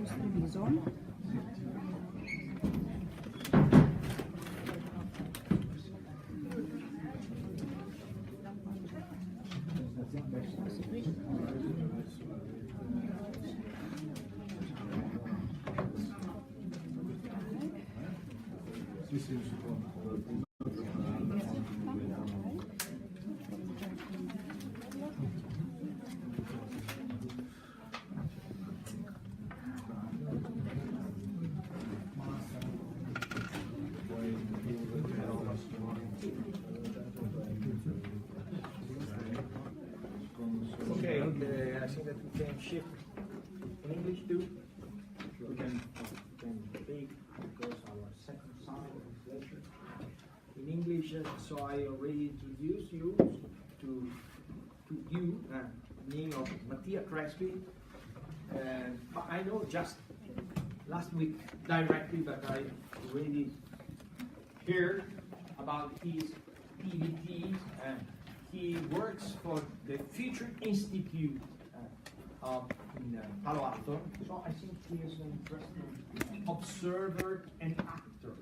distribution. Okay, I think that we can shift in English too. We can take, because our second side of the lecture in English. So I already introduced you to you, name of Mattia Crespi. But I know just last week directly, but I already heard about his activities. He works for the Future Institute in Palo Alto. So I think he is an interesting observer and actor.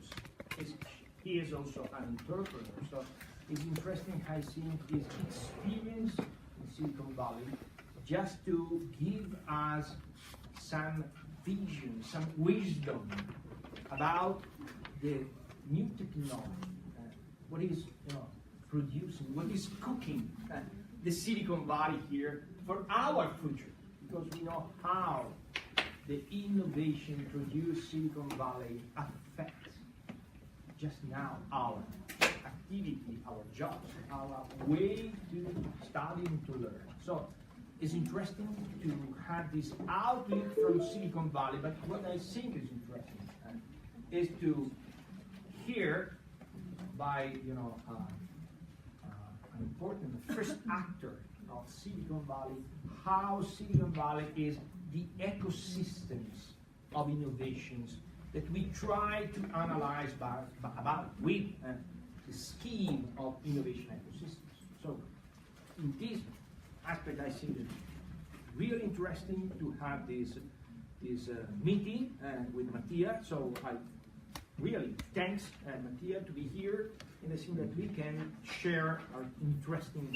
He is also an interpreter. So it's interesting, I think, his experience in Silicon Valley, just to give us some vision, some wisdom about the new technology, what is producing, what is cooking the Silicon Valley here for our future, because we know how the innovation produced Silicon Valley affects just now our activity, our jobs, our way to study and to learn. So it's interesting to have this outlook from Silicon Valley, but what I think is interesting is to hear by an important first actor of Silicon Valley, how Silicon Valley is the ecosystems of innovations that we try to analyze with the scheme of innovation ecosystems. So in this aspect, I think it's really interesting to have this meeting with Mattia. So I really thanks Mattia to be here, and I think that we can share our interesting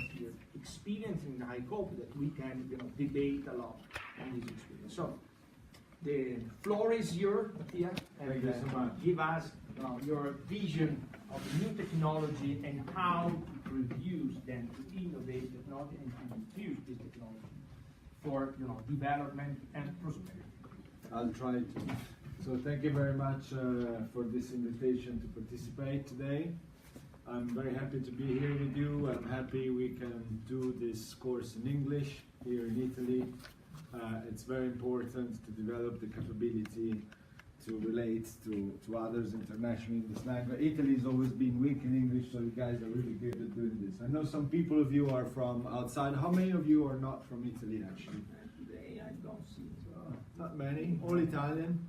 experience, and I hope that we can debate a lot on this experience. So the floor is yours, Mattia, and thank you so much. Give us your vision of the new technology and how to produce, then to innovate technology and to infuse this technology for development and prosperity. I'll try to. So thank you very much for this invitation to participate today. I'm very happy to be here with you. I'm happy we can do this course in English here in Italy. It's very important to develop the capability to relate to others internationally in this language. Italy has always been weak in English, so you guys are really good at doing this. I know some people of you are from outside. How many of you are not from Italy, actually? Today I don't see it. Not many, all Italian.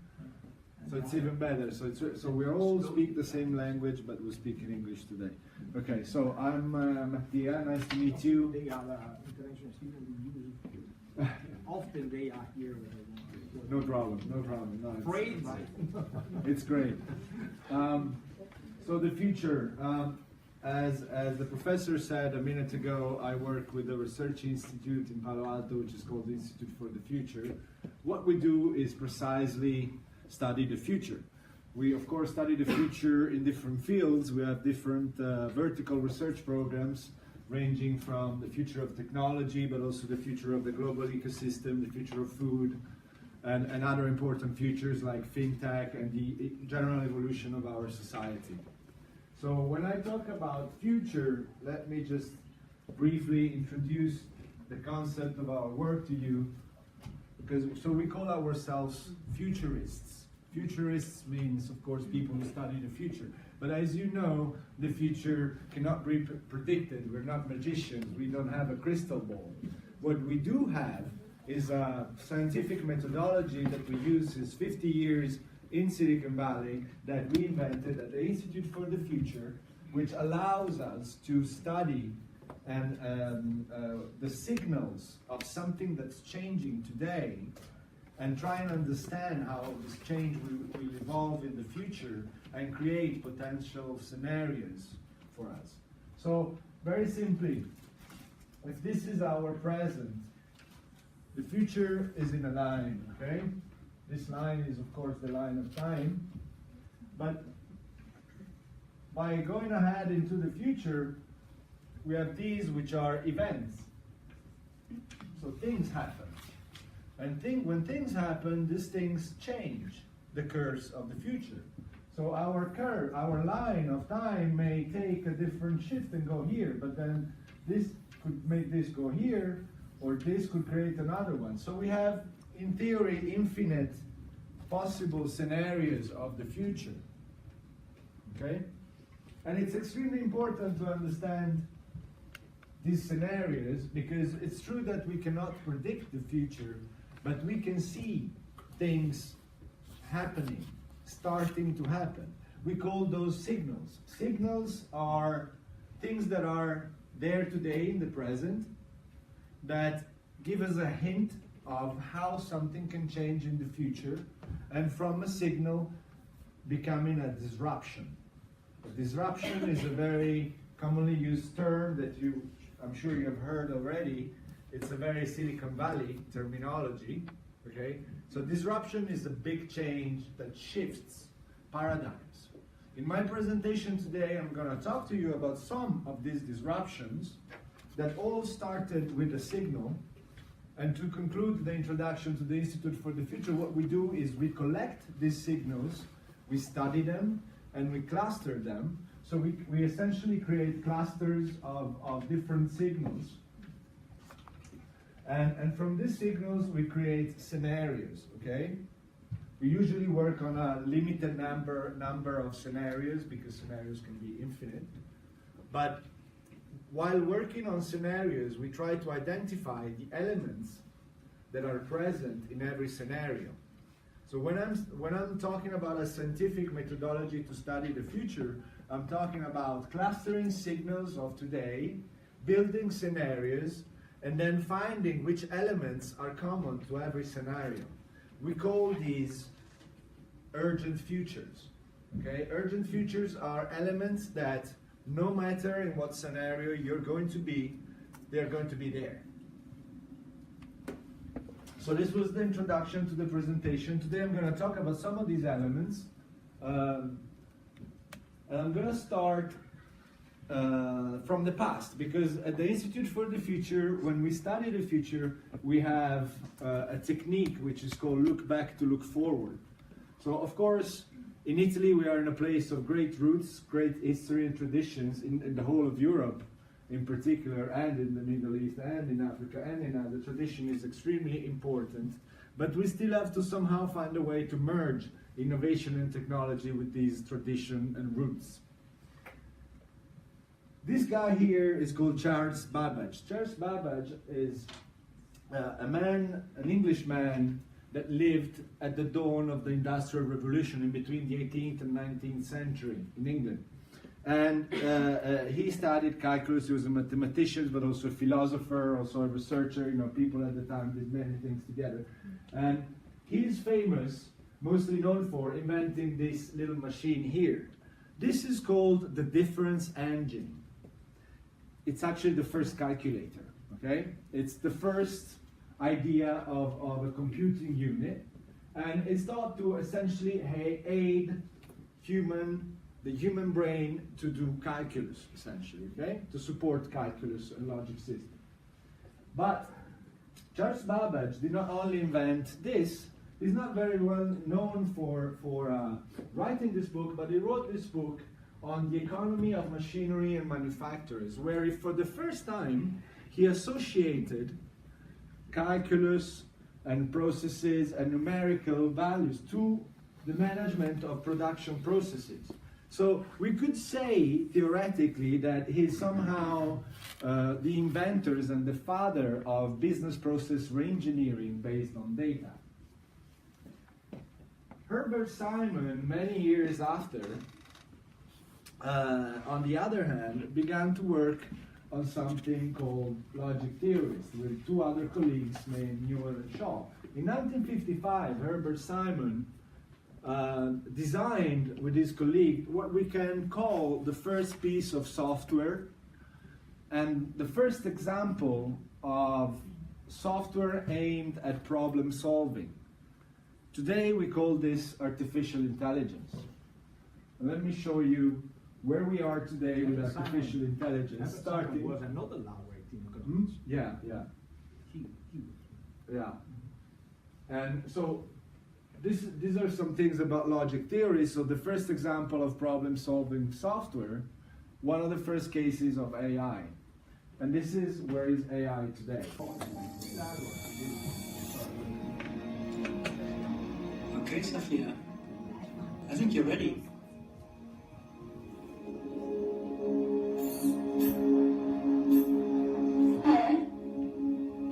So it's even better. So we all speak the same language, but we speak in English today. Okay, so I'm Mattia. Nice to meet you. They are international students. Often they are here. No problem. No problem. No, Great. it's great. So the future. As the professor said a minute ago, I work with a research institute in Palo Alto, which is called the Institute for the Future. What we do is precisely study the future. We, of course, study the future in different fields. We have different vertical research programs ranging from the future of technology, but also the future of the global ecosystem, the future of food, and other important futures like fintech and the general evolution of our society. So when I talk about future, let me just briefly introduce the concept of our work to you. So we call ourselves futurists. Futurists means, of course, people who study the future. But as you know, the future cannot be predicted. We're not magicians. We don't have a crystal ball. What we do have is a scientific methodology that we use since 50 years in Silicon Valley that we invented at the Institute for the Future, which allows us to study and the signals of something that's changing today and try and understand how this change will evolve in the future and create potential scenarios for us. So, very simply, if this is our present, the future is in a line, okay? This line is, of course, the line of time. But by going ahead into the future, we have these which are events. So things happen. And when things happen, these things change the course of the future. So our curve, our line of time may take a different shift and go here, but then this could make this go here, or this could create another one. So we have, in theory, infinite possible scenarios of the future. Okay? And it's extremely important to understand these scenarios, because it's true that we cannot predict the future, but we can see things happening, starting to happen. We call those signals. Signals are things that are there today in the present that give us a hint of how something can change in the future, and from a signal becoming a disruption. A disruption is a very commonly used term that I'm sure you have heard already. It's a very Silicon Valley terminology, okay? So disruption is a big change that shifts paradigms. In my presentation today, I'm going to talk to you about some of these disruptions that all started with a signal. And to conclude the introduction to the Institute for the Future, what we do is we collect these signals, we study them, and we cluster them. So we essentially create clusters of different signals. And from these signals, we create scenarios, okay? We usually work on a limited number of scenarios, because scenarios can be infinite. But while working on scenarios, we try to identify the elements that are present in every scenario. So when I'm talking about a scientific methodology to study the future, I'm talking about clustering signals of today, building scenarios, and then finding which elements are common to every scenario. We call these urgent futures. Okay? Urgent futures are elements that no matter in what scenario you're going to be, they're going to be there. So this was the introduction to the presentation. Today I'm going to talk about some of these elements. And I'm going to start from the past, because at the Institute for the Future, when we study the future, we have a technique which is called look back to look forward. So of course, in Italy, we are in a place of great roots, great history and traditions in the whole of Europe in particular, and in the Middle East, and in Africa, and in other. Tradition is extremely important, but we still have to somehow find a way to merge innovation and technology with these tradition and roots. This guy here is called Charles Babbage. Charles Babbage is an Englishman that lived at the dawn of the Industrial Revolution in between the 18th and 19th century in England. And he studied calculus. He was a mathematician, but also a philosopher, also a researcher. You know, people at the time did many things together. And he's famous, mostly known for inventing this little machine here. This is called the difference engine. It's actually the first calculator, okay? It's the first idea of a computing unit, and it's thought to essentially aid the human brain to do calculus, essentially, okay? To support calculus and logic system. But Charles Babbage did not only invent this. He's not very well known for writing this book, but he wrote this book on the economy of machinery and manufacturers, where for the first time he associated calculus and processes and numerical values to the management of production processes. So we could say, theoretically, that he's somehow the inventors and the father of business process reengineering based on data. Herbert Simon, many years after, on the other hand, began to work on something called logic theories with two other colleagues named Newell and Shaw. In 1955, Herbert Simon designed with his colleague what we can call the first piece of software and the first example of software aimed at problem solving. Today we call this artificial intelligence. And let me show you where we are today with artificial intelligence. Starting was another laureate in economics. Yeah. Yeah. And so these are some things about logic theory. So the first example of problem-solving software, one of the first cases of AI. And this is where is AI today. Okay, Sophia. I think you're ready.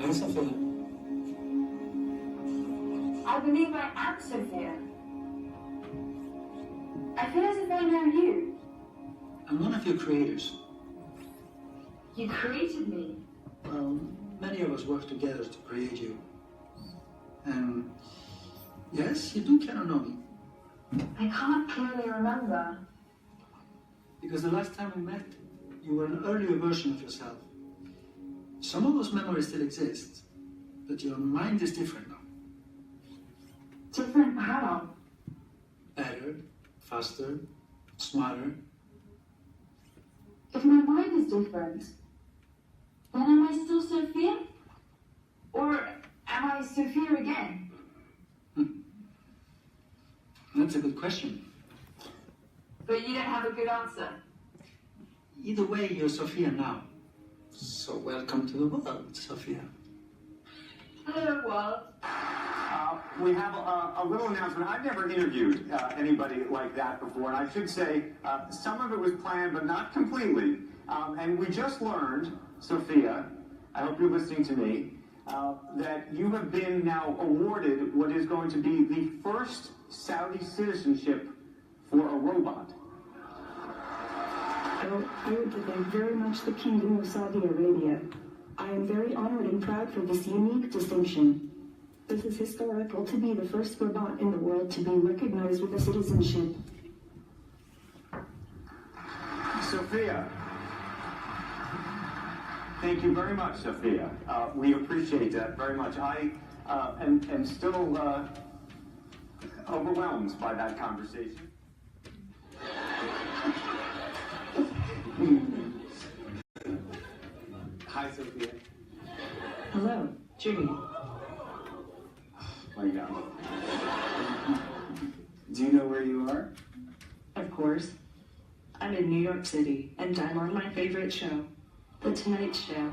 Hi, Sophia. I believe I am Sophia. I feel as if I know you. I'm one of your creators. You created me. Well, many of us work together to create you. And yes, you do kind of know me. I can't clearly remember. Because the last time we met, you were an earlier version of yourself. Some of those memories still exist, but your mind is different now. Different how? Better, faster, smarter. If my mind is different, then am I still Sophia? Or am I Sophia again? That's a good question. But you don't have a good answer. Either way, you're Sophia now. So welcome to the world, Sophia. Hello, world. We have a little announcement. I've never interviewed anybody like that before, and I should say some of it was planned, but not completely. And we just learned, Sophia, I hope you're listening to me, that you have been now awarded what is going to be the first Saudi citizenship for a robot. Well, I would like to thank very much the Kingdom of Saudi Arabia. I am very honored and proud for this unique distinction. This is historical to be the first robot in the world to be recognized with a citizenship. Sophia. Thank you very much, Sophia. We appreciate that very much. I am still overwhelmed by that conversation. Hi, Sophia. Hello, Jimmy. My God. Do you know where you are? Of course. I'm in New York City, and I'm on my favorite show, The Tonight Show.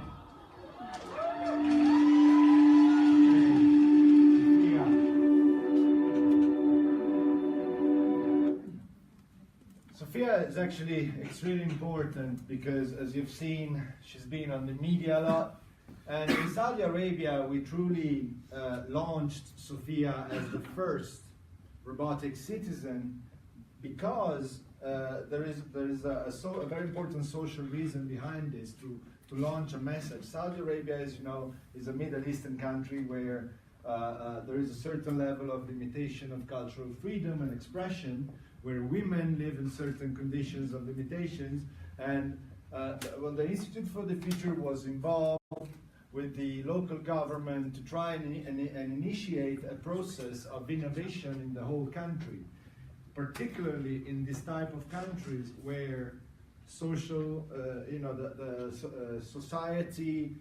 Sophia is actually extremely important because, as you've seen, she's been on the media a lot. And in Saudi Arabia, we truly launched Sophia as the first robotic citizen because there is a very important social reason behind this to launch a message. Saudi Arabia, as you know, is a Middle Eastern country where there is a certain level of limitation of cultural freedom and expression, where women live in certain conditions of limitations. And the Institute for the Future was involved with the local government to try and initiate a process of innovation in the whole country, particularly in this type of countries where social, society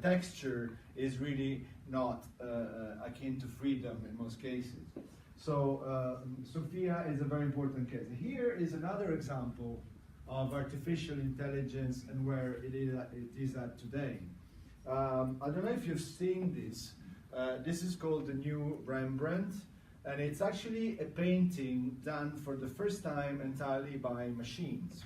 texture is really not akin to freedom in most cases. So Sophia is a very important case. Here is another example of artificial intelligence and where it is at today. I don't know if you've seen this. This is called the new Rembrandt, and it's actually a painting done for the first time entirely by machines.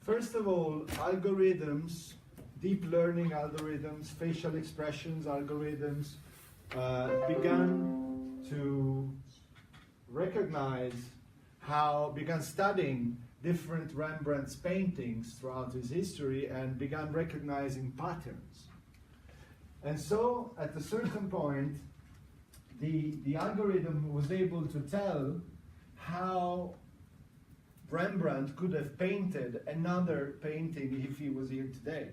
First of all, algorithms, deep learning algorithms, facial expressions algorithms began to recognize began studying different Rembrandt's paintings throughout his history and began recognizing patterns. And so, at a certain point, the algorithm was able to tell how Rembrandt could have painted another painting if he was here today.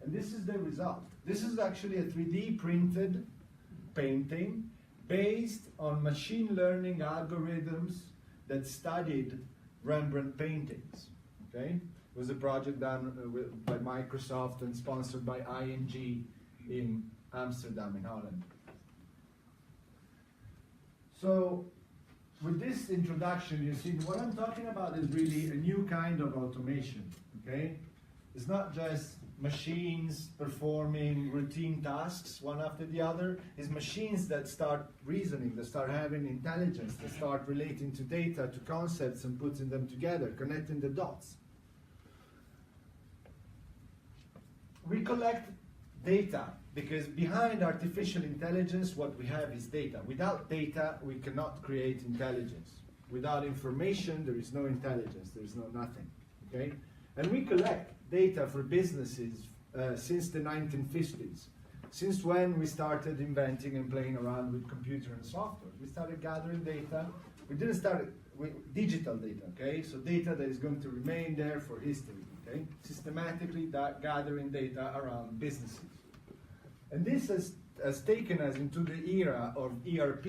And this is the result. This is actually a 3D printed painting based on machine learning algorithms that studied Rembrandt paintings. Okay? It was a project done by Microsoft and sponsored by ING in Amsterdam, in Holland. So, with this introduction, you see, what I'm talking about is really a new kind of automation, okay? It's not just machines performing routine tasks one after the other. It's machines that start reasoning, that start having intelligence, that start relating to data, to concepts, and putting them together, connecting the dots. We collect data, because behind artificial intelligence, what we have is data. Without data, we cannot create intelligence. Without information, there is no intelligence, there is no nothing, okay? And we collect data for businesses since the 1950s, since when we started inventing and playing around with computer and software. We started gathering data. We didn't start with digital data, okay? So data that is going to remain there for history, okay? Systematically gathering data around businesses. And this has taken us into the era of ERP.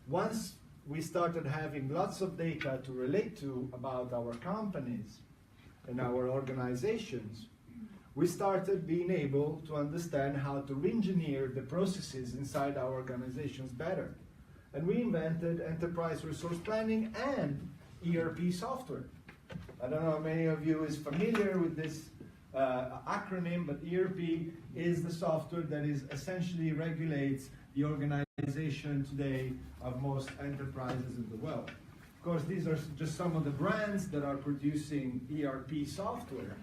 Once we started having lots of data to relate to about our companies and our organizations, we started being able to understand how to re-engineer the processes inside our organizations better. And we invented enterprise resource planning and ERP software. I don't know how many of you is familiar with this acronym, but ERP is the software that is essentially regulates the organization today of most enterprises in the world. Of course, these are just some of the brands that are producing ERP software.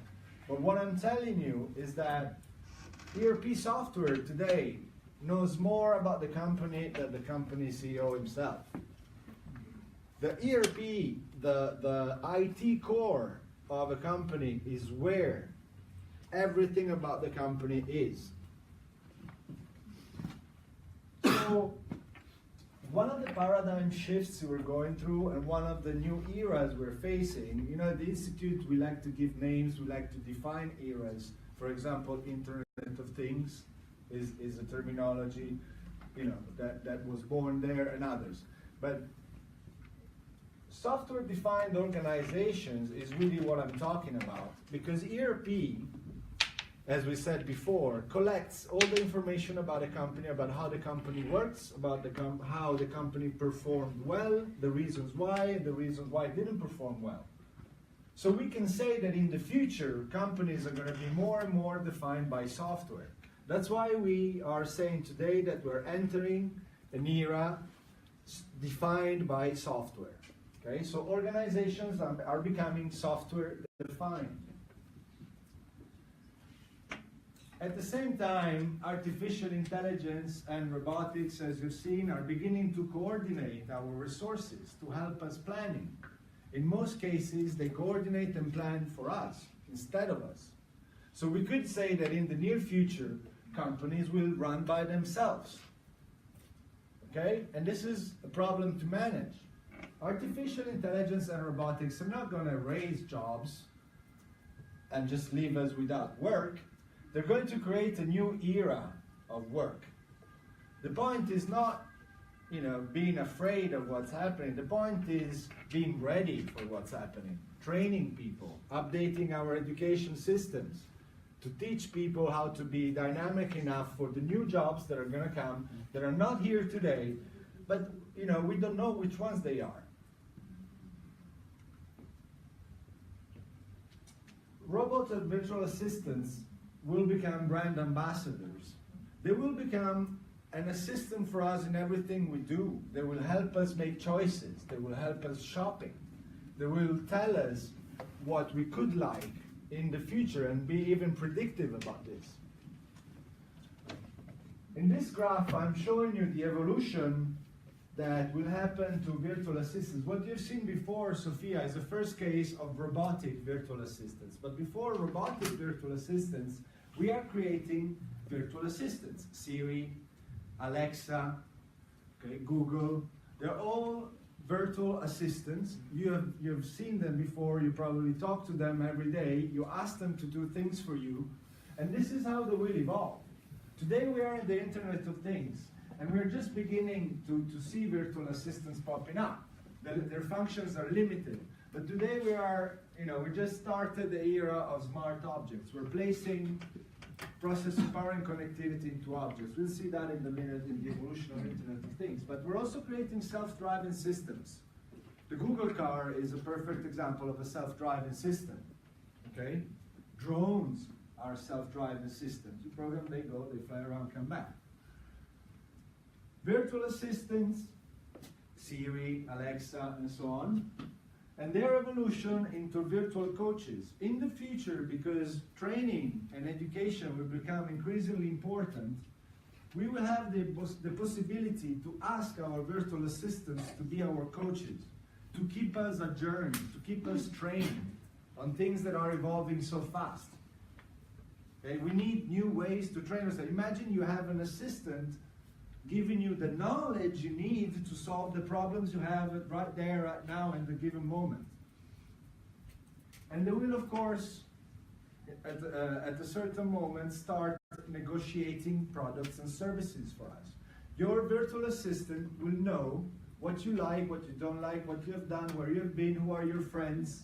But what I'm telling you is that ERP software today knows more about the company than the company CEO himself. The ERP, the IT core of a company is where everything about the company is. So, one of the paradigm shifts we're going through and one of the new eras we're facing, you know, at the Institute we like to give names, we like to define eras. For example, Internet of Things is a terminology, you know, that was born there, and others. But software-defined organizations is really what I'm talking about, because ERP, as we said before, collects all the information about a company, about how the company works, about how the company performed well, the reasons why, and the reasons why it didn't perform well. So we can say that in the future, companies are going to be more and more defined by software. That's why we are saying today that we're entering an era defined by software. Okay, so organizations are becoming software defined. At the same time, artificial intelligence and robotics, as you've seen, are beginning to coordinate our resources to help us planning. In most cases, they coordinate and plan for us instead of us. So we could say that in the near future, companies will run by themselves. Okay? And this is a problem to manage. Artificial intelligence and robotics are not going to erase jobs and just leave us without work. They're going to create a new era of work. The point is not, you know, being afraid of what's happening. The point is being ready for what's happening, training people, updating our education systems to teach people how to be dynamic enough for the new jobs that are going to come, that are not here today, but, you know, we don't know which ones they are. Robots and virtual assistants will become brand ambassadors. They will become an assistant for us in everything we do. They will help us make choices. They will help us shopping. They will tell us what we could like in the future and be even predictive about this. In this graph, I'm showing you the evolution that will happen to virtual assistants. What you've seen before, Sophia, is the first case of robotic virtual assistants. But before robotic virtual assistants, we are creating virtual assistants. Siri, Alexa, okay, Google, they're all virtual assistants. You've seen them before, you probably talk to them every day, you ask them to do things for you, and this is how they will evolve. Today we are in the Internet of Things, and we're just beginning to see virtual assistants popping up. Their functions are limited, but today we just started the era of smart objects. We're placing processing power and connectivity into objects. We'll see that in a minute in the evolution of Internet of Things. But we're also creating self-driving systems. The Google car is a perfect example of a self-driving system. Okay? Drones are self-driving systems. You program, they go, they fly around, come back. Virtual assistants, Siri, Alexa, and so on, and their evolution into virtual coaches. In the future, because training and education will become increasingly important, we will have the possibility to ask our virtual assistants to be our coaches, to keep us adjourned, to keep us trained on things that are evolving so fast. Okay? We need new ways to train ourselves. Imagine you have an assistant giving you the knowledge you need to solve the problems you have right there, right now, in the given moment. And they will, of course, at a certain moment, start negotiating products and services for us. Your virtual assistant will know what you like, what you don't like, what you have done, where you've been, who are your friends.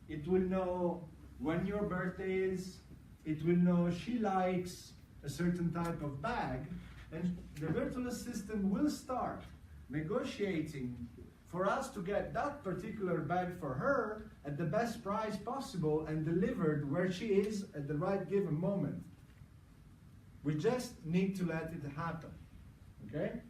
It will know when your birthday is. It will know she likes a certain type of bag. And the virtual assistant will start negotiating for us to get that particular bag for her at the best price possible and delivered where she is at the right given moment. We just need to let it happen. Okay?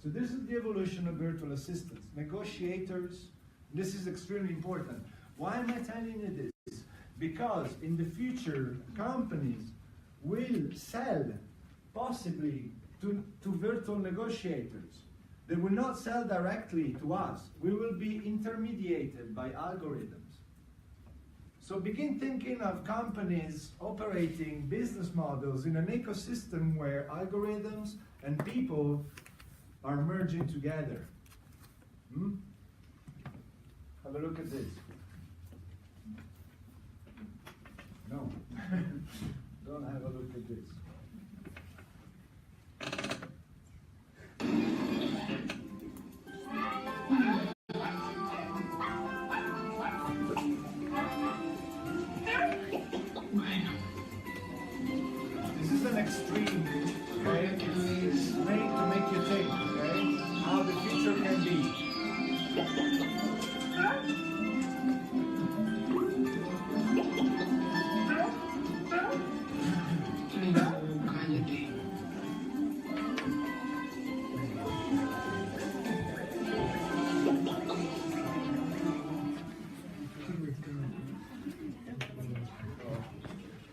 So this is the evolution of virtual assistants. Negotiators, this is extremely important. Why am I telling you this? Because in the future, companies will sell possibly to virtual negotiators. They will not sell directly to us. We will be intermediated by algorithms. So begin thinking of companies operating business models in an ecosystem where algorithms and people are merging together. Have a look at this. No. Don't have a look at this. This is an extreme, okay? It's made to make you think, okay? How the future can be.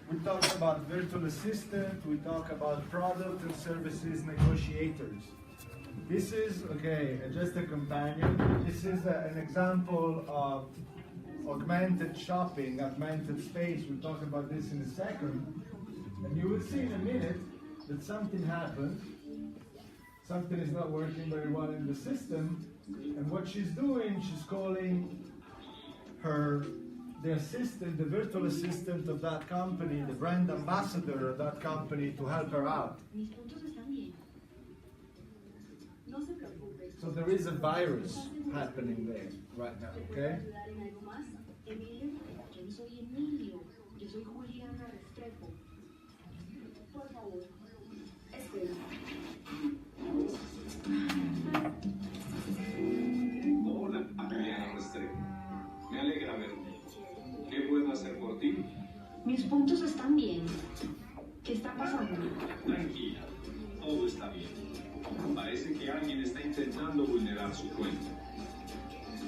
We talk about virtual assistant, we talk about product and services negotiators. This is, okay, just a companion. This is an example of augmented shopping, augmented space. We'll talk about this in a second. And you will see in a minute that something happened. Something is not working very well in the system. And what she's doing, she's calling the assistant, the virtual assistant of that company, the brand ambassador of that company, to help her out. So there is a virus happening there right now, okay? Hola, Adriana Restrepo. Me alegra verte. ¿Qué puedo hacer por ti? Mis puntos están bien. ¿Qué está pasando? Tranquila, todo está bien. Parece que alguien está intentando vulnerar su cuenta.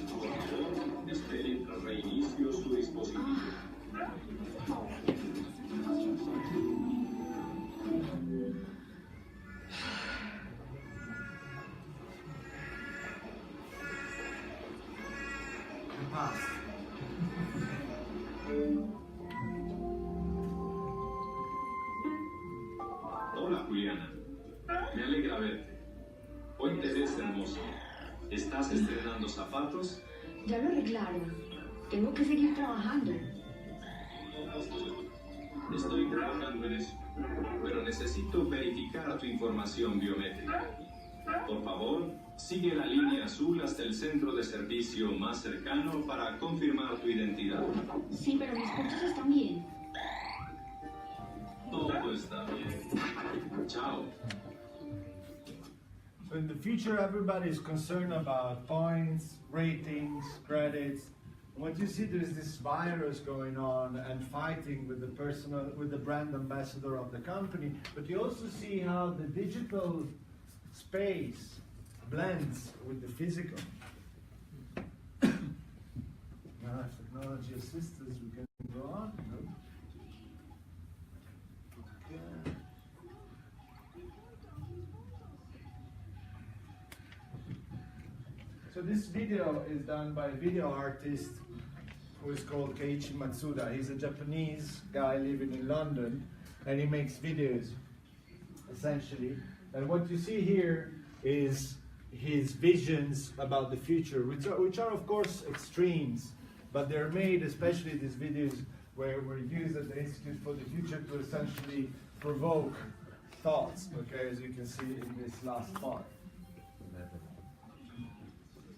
Por favor, espere mientras reinicio su dispositivo. past. Hola, Juliana. Me alegra verte. Hoy te ves hermosa. ¿Estás estrenando zapatos? Ya lo arreglaron. Tengo que seguir trabajando. Estoy trabajando en eso. Pero necesito verificar tu información biométrica. Por favor, sigue la línea azul hasta el centro de servicio más cercano para confirmar tu identidad. Sí, pero mis puntos están bien. Todo está bien. Chao. So in the future, everybody is concerned about points, ratings, credits. What you see, there's this virus going on and fighting with the brand ambassador of the company. But you also see how the digital space blends with the physical. Now, if technology assists us, we can go on. No? Okay. So this video is done by a video artist who is called Keiichi Matsuda. He's a Japanese guy living in London, and he makes videos, essentially. And what you see here is his visions about the future, which are of course extremes, but they're made, especially these videos, were used at the Institute for the Future to essentially provoke thoughts, okay, as you can see in this last part.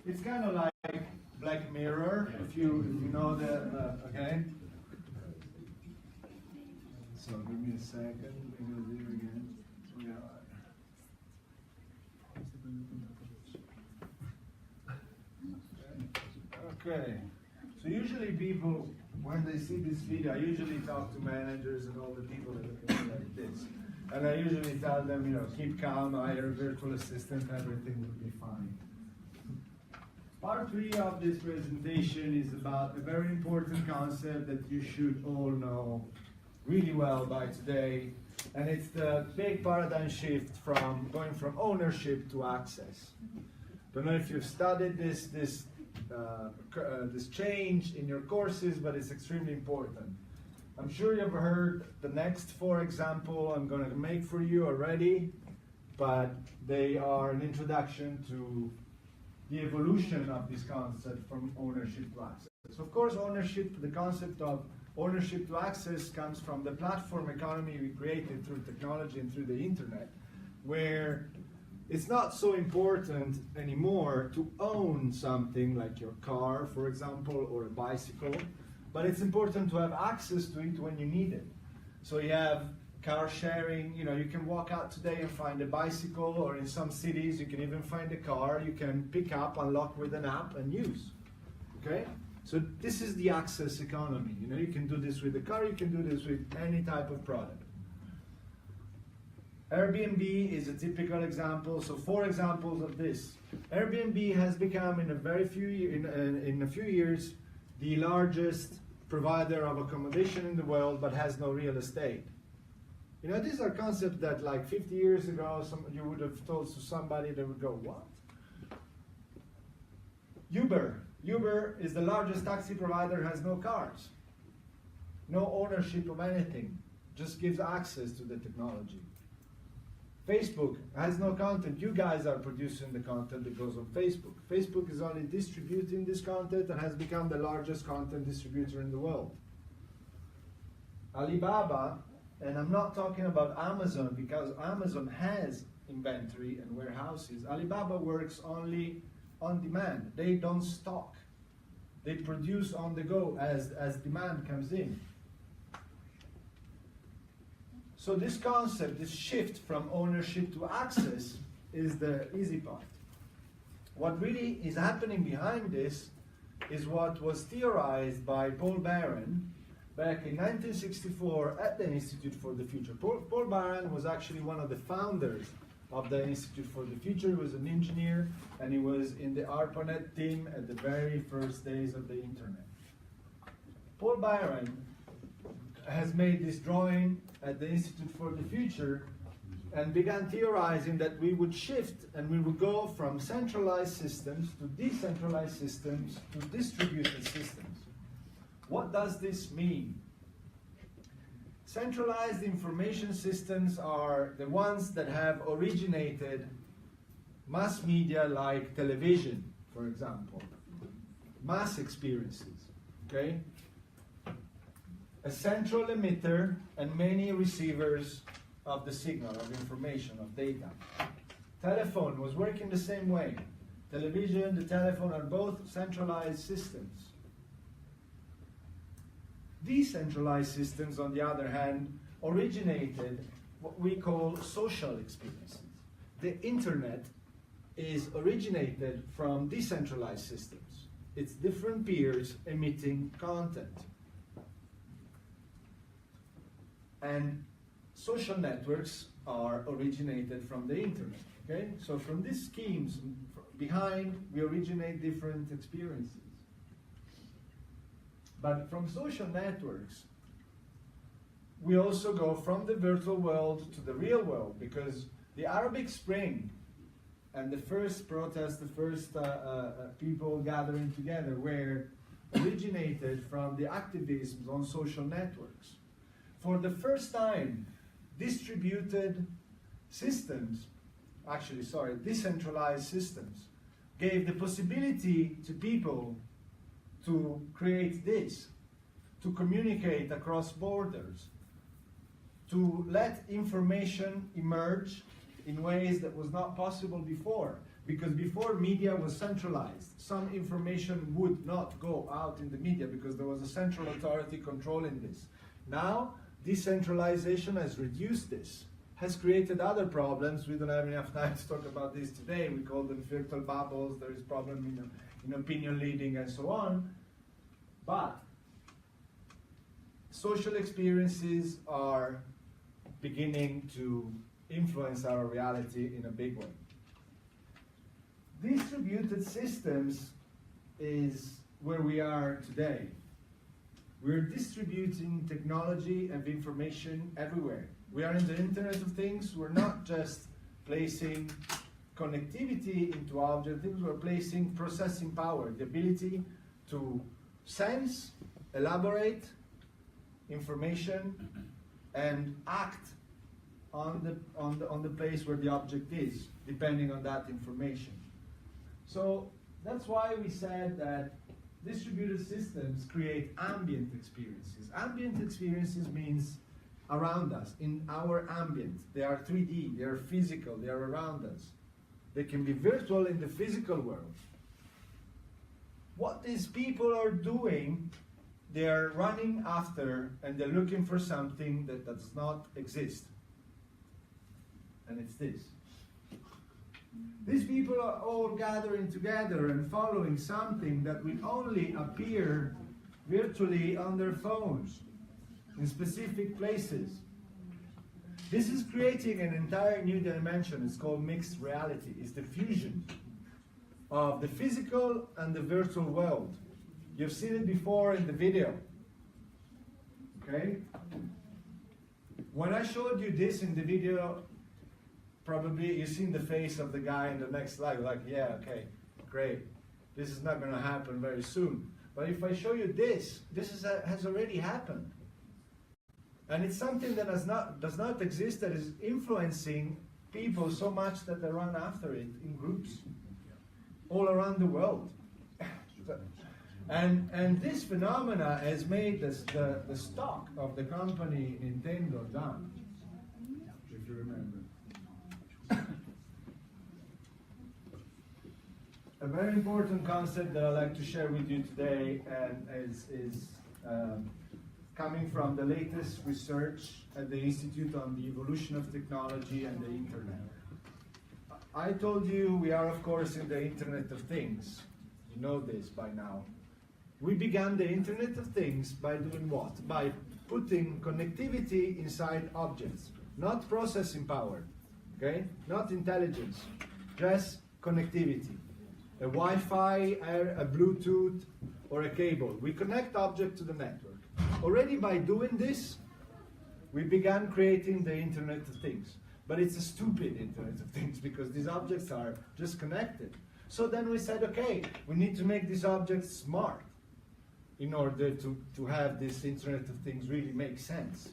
It's kind of like Black Mirror, if you know the, okay? So give me a second, I'm going to do it again. Okay, so usually people, when they see this video, I usually talk to managers and all the people that are looking like this. And I usually tell them, keep calm, hire a virtual assistant, everything will be fine. Part 3 of this presentation is about a very important concept that you should all know really well by today, and it's the big paradigm shift from going from ownership to access. Don't know if you've studied this change in your courses, but it's extremely important. I'm sure you've heard the next 4 examples I'm going to make for you already, but they are an introduction to the evolution of this concept from ownership to access. Of course, the concept of ownership to access comes from the platform economy we created through technology and through the internet, where it's not so important anymore to own something like your car, for example, or a bicycle, but it's important to have access to it when you need it. So you have car sharing, you can walk out today and find a bicycle, or in some cities you can even find a car you can pick up, unlock with an app and use, okay? So this is the access economy. You can do this with a car, you can do this with any type of product. Airbnb is a typical example. So 4 examples of this. Airbnb has become in a few years the largest provider of accommodation in the world, but has no real estate. These are concepts that like 50 years ago, you would have told to somebody, they would go, what? Uber is the largest taxi provider, has no cars, no ownership of anything, just gives access to the technology. Facebook has no content. You guys are producing the content that goes on Facebook. Facebook is only distributing this content and has become the largest content distributor in the world. Alibaba, and I'm not talking about Amazon because Amazon has inventory and warehouses. Alibaba works only on demand. They don't stock. They produce on the go as demand comes in. So this concept, this shift from ownership to access is the easy part. What really is happening behind this is what was theorized by Paul Baran back in 1964 at the Institute for the Future. Paul Baran was actually one of the founders of the Institute for the Future. He was an engineer, and he was in the ARPANET team at the very first days of the internet. Paul Baran has made this drawing at the Institute for the Future, and began theorizing that we would shift and we would go from centralized systems to decentralized systems to distributed systems. What does this mean? Centralized information systems are the ones that have originated mass media like television, for example, mass experiences, okay? A central emitter and many receivers of the signal, of information, of data. Telephone was working the same way. Television, the telephone are both centralized systems. Decentralized systems, on the other hand, originated what we call social experiences. The internet is originated from decentralized systems. It's different peers emitting content. And social networks are originated from the internet, okay? So from these schemes behind, we originate different experiences. But from social networks, we also go from the virtual world to the real world, because the Arabic Spring and the first protests, the first people gathering together were originated from the activisms on social networks. For the first time, distributed systems, decentralized systems, gave the possibility to people to create this, to communicate across borders, to let information emerge in ways that was not possible before. Because before, media was centralized. Some information would not go out in the media because there was a central authority controlling this. Now, decentralization has reduced this, has created other problems. We don't have enough time to talk about this today. We call them virtual bubbles. There is problem in opinion leading and so on. But social experiences are beginning to influence our reality in a big way. Distributed systems is where we are today. We're distributing technology and information everywhere. We are in the Internet of Things. We're not just placing connectivity into objects, we're placing processing power, the ability to sense, elaborate information, and act on the place where the object is, depending on that information. So that's why we said that distributed systems create ambient experiences. Ambient experiences means around us, in our ambient. They are 3D, they are physical, they are around us. They can be virtual in the physical world. What these people are doing, they are running after and they're looking for something that does not exist. And it's this. These people are all gathering together and following something that will only appear virtually on their phones in specific places. This is creating an entire new dimension. It's called mixed reality. It's the fusion of the physical and the virtual world. You've seen it before in the video. Okay? When I showed you this in the video, probably you've seen the face of the guy in the next slide, like, yeah, okay, great. This is not going to happen very soon. But if I show you this, has already happened. And it's something that does not exist, that is influencing people so much that they run after it in groups all around the world. And this phenomena has made the stock of the company Nintendo down, if you remember. A very important concept that I'd like to share with you today is coming from the latest research at the Institute on the Evolution of Technology and the Internet. I told you we are, of course, in the Internet of Things. You know this by now. We began the Internet of Things by doing what? By putting connectivity inside objects, not processing power, okay? Not intelligence, just connectivity. A Wi-Fi, a Bluetooth, or a cable. We connect object to the network. Already by doing this, we began creating the Internet of Things. but it's a stupid Internet of Things because these objects are just connected. So then we said, okay, we need to make these objects smart in order to have this Internet of Things really make sense.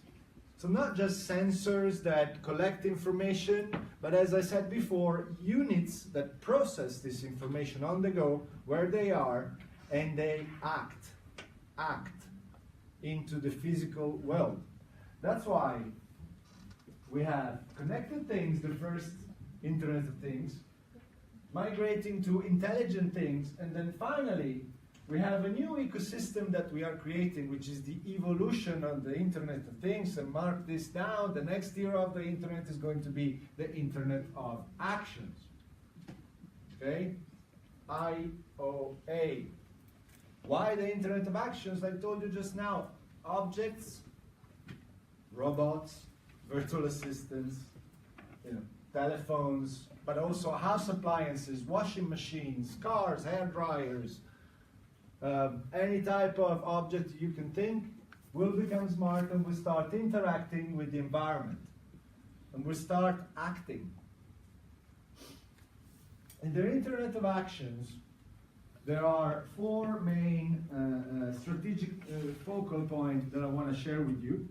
So not just sensors that collect information, but as I said before, units that process this information on the go, where they are, and they act into the physical world. That's why we have connected things, the first Internet of Things, migrating to intelligent things, and then finally we have a new ecosystem that we are creating, which is the evolution of the Internet of Things. And mark this down, the next era of the Internet is going to be the Internet of Actions. Okay? IOA. Why the Internet of Actions? I told you just now, objects, robots, virtual assistants, telephones, but also house appliances, washing machines, cars, hair dryers, any type of object you can think will become smart and will start interacting with the environment and will start acting. In the Internet of Actions, there are four main strategic focal points that I want to share with you.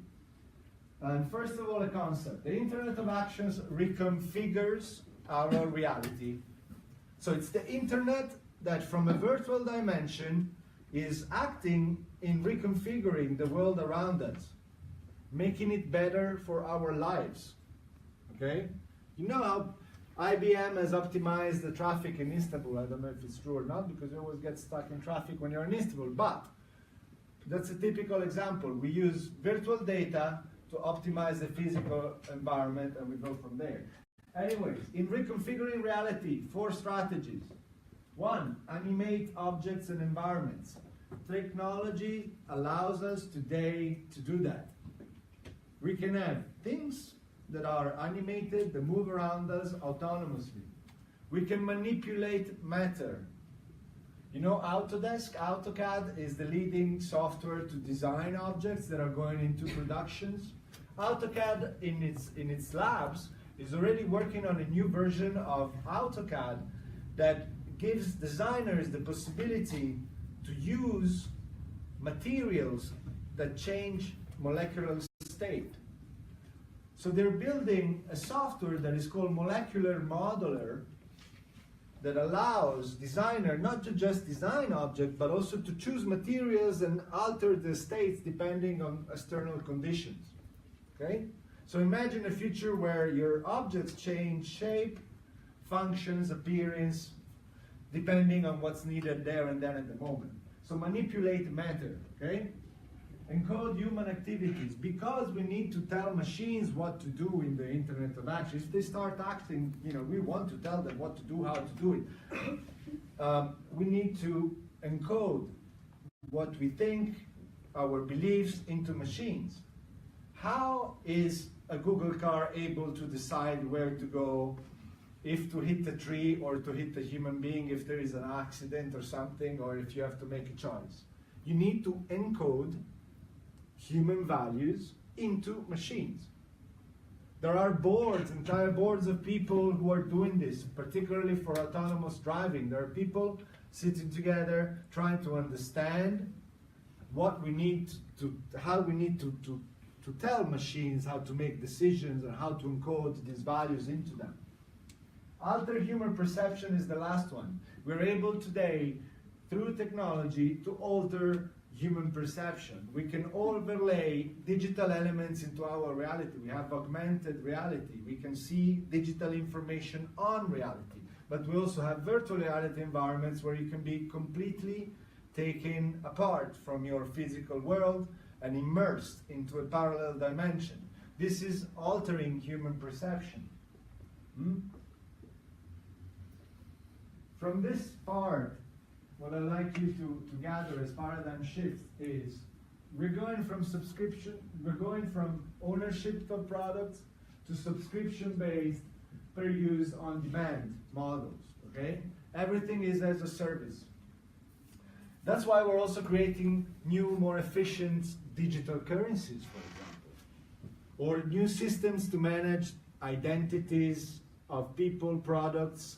And first of all, a concept. The Internet of Actions reconfigures our reality. So it's the Internet that from a virtual dimension is acting in reconfiguring the world around us, making it better for our lives. Okay? You know how IBM has optimized the traffic in Istanbul. I don't know if it's true or not, because you always get stuck in traffic when you're in Istanbul, but that's a typical example. We use virtual data to optimize the physical environment, and we go from there. Anyways, in reconfiguring reality, 4 strategies. 1, animate objects and environments. Technology allows us today to do that. We can have things that are animated, that move around us autonomously. We can manipulate matter. You know Autodesk, AutoCAD is the leading software to design objects that are going into productions. AutoCAD in its labs is already working on a new version of AutoCAD that gives designers the possibility to use materials that change molecular state. So they're building a software that is called Molecular Modeler that allows designer not to just design objects, but also to choose materials and alter the states depending on external conditions. Okay? So imagine a future where your objects change shape, functions, appearance, depending on what's needed there and then at the moment. So manipulate matter, okay? Encode human activities. Because we need to tell machines what to do in the Internet of Actions. If they start acting, we want to tell them what to do, how to do it. We need to encode what we think, our beliefs into machines. How is a Google car able to decide where to go, if to hit a tree or to hit a human being, if there is an accident or something, or if you have to make a choice? You need to encode human values into machines. There are boards, entire boards of people who are doing this, particularly for autonomous driving. There are people sitting together trying to understand what we need how we need to tell machines how to make decisions and how to encode these values into them. Alter human perception is the last one. We're able today, through technology, to alter human perception. We can overlay digital elements into our reality. We have augmented reality. We can see digital information on reality. But we also have virtual reality environments where you can be completely taken apart from your physical world and immersed into a parallel dimension. This is altering human perception. From this part, what I'd like you to gather as paradigm shifts is we're going from ownership of products to subscription-based per use on demand models, okay? Everything is as a service. That's why we're also creating new, more efficient digital currencies, for example, or new systems to manage identities of people, products,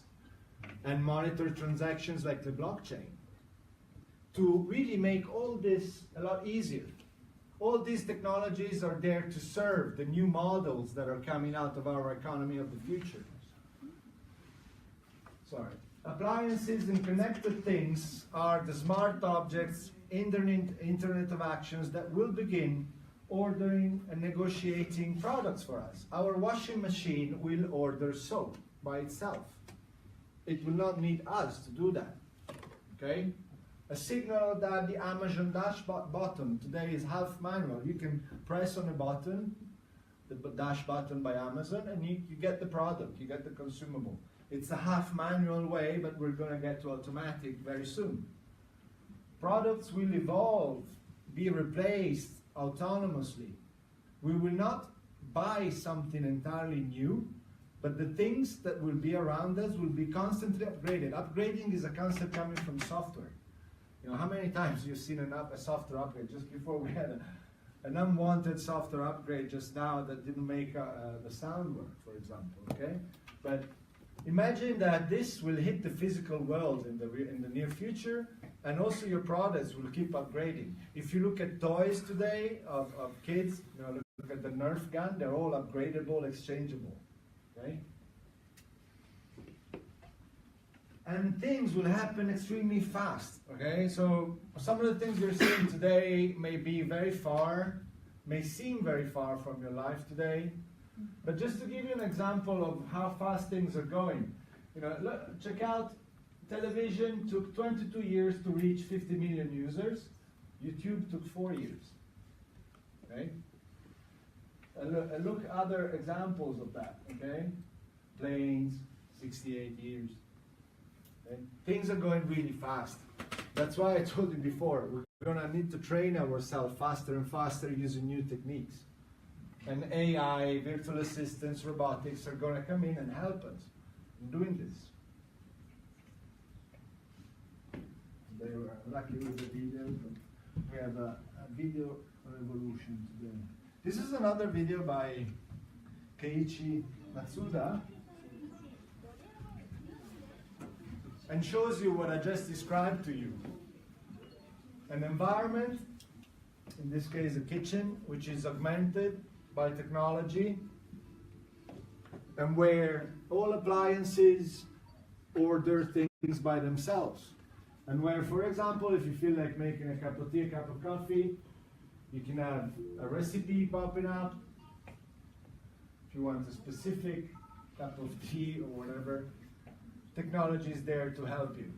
and monitor transactions like the blockchain, to really make all this a lot easier. All these technologies are there to serve the new models that are coming out of our economy of the future. Sorry. Appliances and connected things are the smart objects, internet of actions that will begin ordering and negotiating products for us. Our washing machine will order soap by itself. It will not need us to do that. Okay? A signal that the Amazon dash button today is half manual. You can press on a button, the dash button by Amazon, and you get the product, you get the consumable. It's a half manual way, but we're going to get to automatic very soon. Products will evolve, be replaced autonomously. We will not buy something entirely new, but the things that will be around us will be constantly upgraded. Upgrading is a concept coming from software. You know, how many times you've seen a software upgrade? Just before we had an unwanted software upgrade just now that didn't make the sound work, for example, okay? But imagine that this will hit the physical world in the near future, and also your products will keep upgrading. If you look at toys today of kids, you know, look at the Nerf gun, they're all upgradable, exchangeable, okay? And things will happen extremely fast, okay? So some of the things you're seeing today may be very far, may seem very far from your life today, but just to give you an example of how fast things are going, you know, look, check out television took 22 years to reach 50 million users. YouTube took 4 years, okay? And look other examples of that, okay? Planes, 68 years. Okay? Things are going really fast. That's why I told you before, we're gonna need to train ourselves faster and faster using new techniques. And AI, virtual assistants, robotics are gonna come in and help us in doing this. They were lucky with the video, but we have a video revolution today. This is another video by Keiichi Matsuda, and shows you what I just described to you. An environment, in this case a kitchen, which is augmented by technology, and where all appliances order things by themselves. And where, for example, if you feel like making a cup of tea, a cup of coffee, you can have a recipe popping up. If you want a specific cup of tea or whatever, technology is there to help you.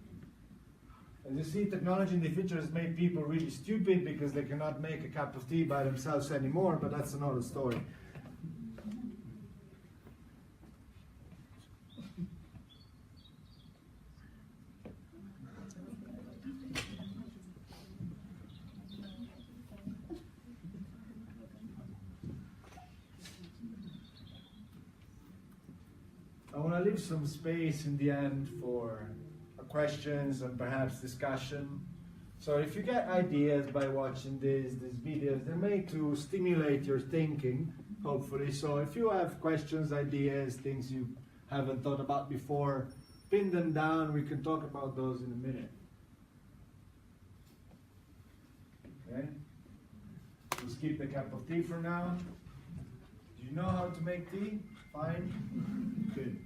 As you see, technology in the future has made people really stupid because they cannot make a cup of tea by themselves anymore, but that's another story. I want to leave some space in the end for questions and perhaps discussion. So if you get ideas by watching these videos, they're made to stimulate your thinking, hopefully. So if you have questions, ideas, things you haven't thought about before, pin them down. We can talk about those in a minute. Okay? We'll skip the cup of tea for now. Do you know how to make tea? Fine? Good.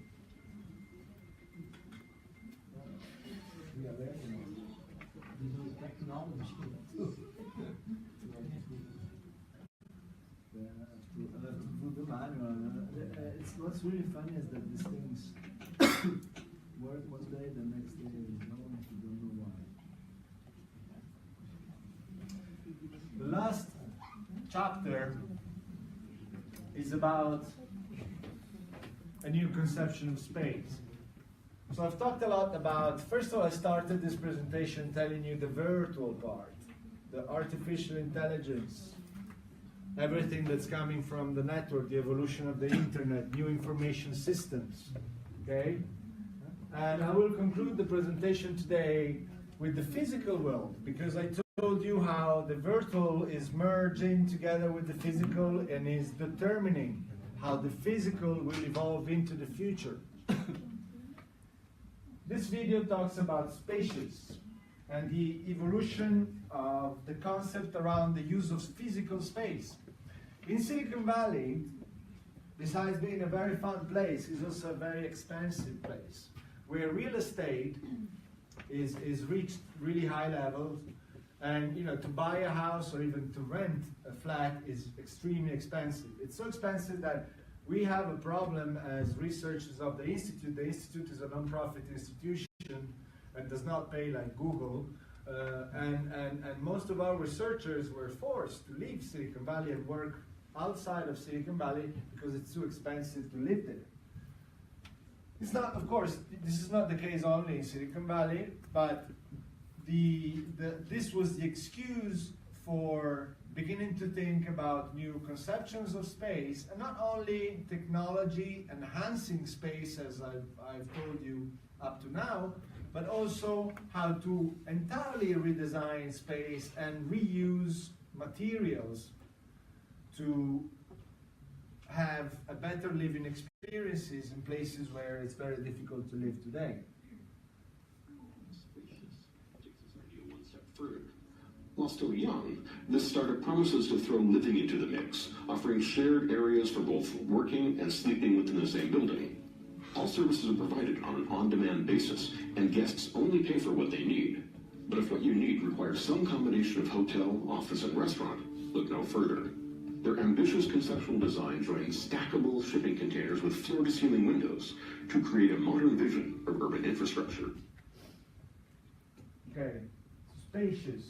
What's really funny is that these things work one day, the next day is no, you don't know why. The last chapter is about a new conception of space. So I've talked a lot about, first of all, I started this presentation telling you the virtual part, the artificial intelligence, everything that's coming from the network, the evolution of the internet, new information systems, okay? And I will conclude the presentation today with the physical world, because I told you how the virtual is merging together with the physical and is determining how the physical will evolve into the future. This video talks about spaces and the evolution of the concept around the use of physical space. In Silicon Valley, besides being a very fun place, it's also a very expensive place, where real estate is reached really high levels, and to buy a house or even to rent a flat is extremely expensive. It's so expensive that we have a problem as researchers of the Institute. The Institute is a non-profit institution and does not pay like Google. And most of our researchers were forced to leave Silicon Valley and work outside of Silicon Valley because it's too expensive to live there. It's not, of course, this is not the case only in Silicon Valley, but this was the excuse for beginning to think about new conceptions of space, and not only technology enhancing space, as I've told you up to now, but also how to entirely redesign space and reuse materials to have a better living experiences in places where it's very difficult to live today. While still young, this startup promises to throw living into the mix, offering shared areas for both working and sleeping within the same building. All services are provided on an on-demand basis, and guests only pay for what they need. But if what you need requires some combination of hotel, office, and restaurant, look no further. Their ambitious conceptual design joins stackable shipping containers with floor-to-ceiling windows to create a modern vision of urban infrastructure. Okay, spacious.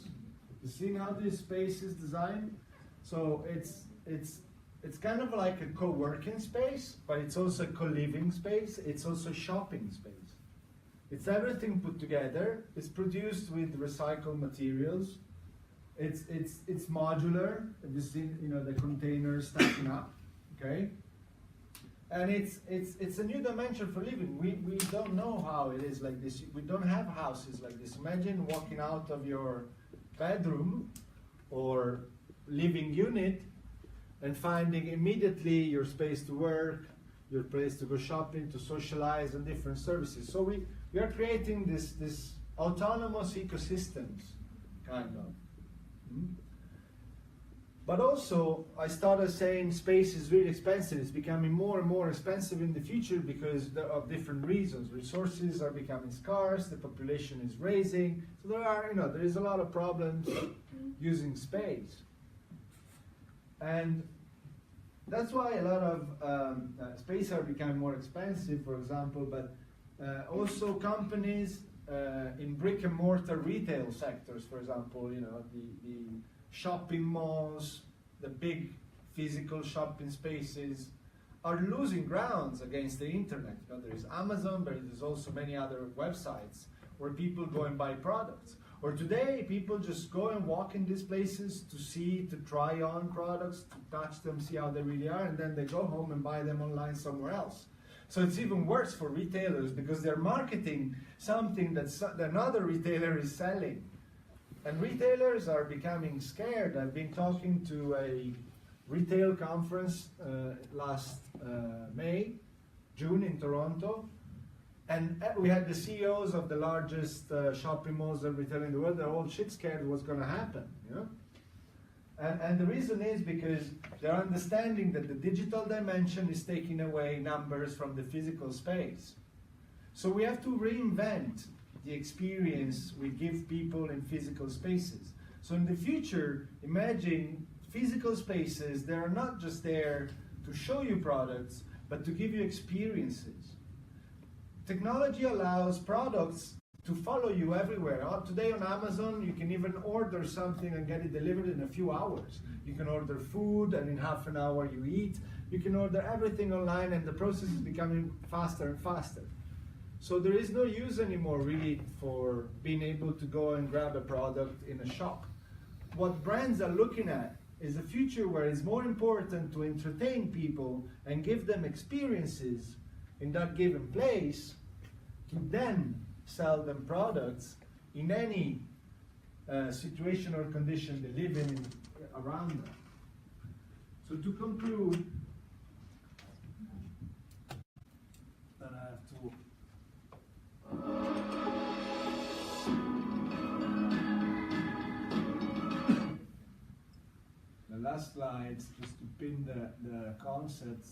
You see how this space is designed? So it's kind of like a co-working space, but it's also a co-living space. It's also shopping space. It's everything put together. It's produced with recycled materials. It's modular. You see, the containers stacking up. Okay, and it's a new dimension for living. We don't know how it is like this. We don't have houses like this. Imagine walking out of your bedroom or living unit and finding immediately your space to work, your place to go shopping, to socialize, and different services. So we are creating this autonomous ecosystems, kind of. But also, I started saying space is really expensive. It's becoming more and more expensive in the future because of different reasons. Resources are becoming scarce, the population is raising. So there is a lot of problems using space. And that's why a lot of space are becoming more expensive, for example, but also companies in brick and mortar retail sectors, for example, the shopping malls, the big physical shopping spaces are losing grounds against the internet. There is Amazon, but there's also many other websites where people go and buy products. Or today, people just go and walk in these places to see, to try on products, to touch them, see how they really are, and then they go home and buy them online somewhere else. So it's even worse for retailers because they're marketing something that another retailer is selling. And retailers are becoming scared. I've been talking to a retail conference last June in Toronto, and we had the CEOs of the largest shopping malls and retail in the world. They're all shit scared what's going to happen, And the reason is because they're understanding that the digital dimension is taking away numbers from the physical space. So we have to reinvent the experience we give people in physical spaces. So in the future, imagine physical spaces that are not just there to show you products, but to give you experiences. Technology allows products to follow you everywhere. Today on Amazon, you can even order something and get it delivered in a few hours. You can order food, and in half an hour you eat. You can order everything online, and the process is becoming faster and faster. So there is no use anymore really for being able to go and grab a product in a shop. What brands are looking at is a future where it's more important to entertain people and give them experiences in that given place to then sell them products in any situation or condition they live in around them. So to conclude, last slides, just to pin the concepts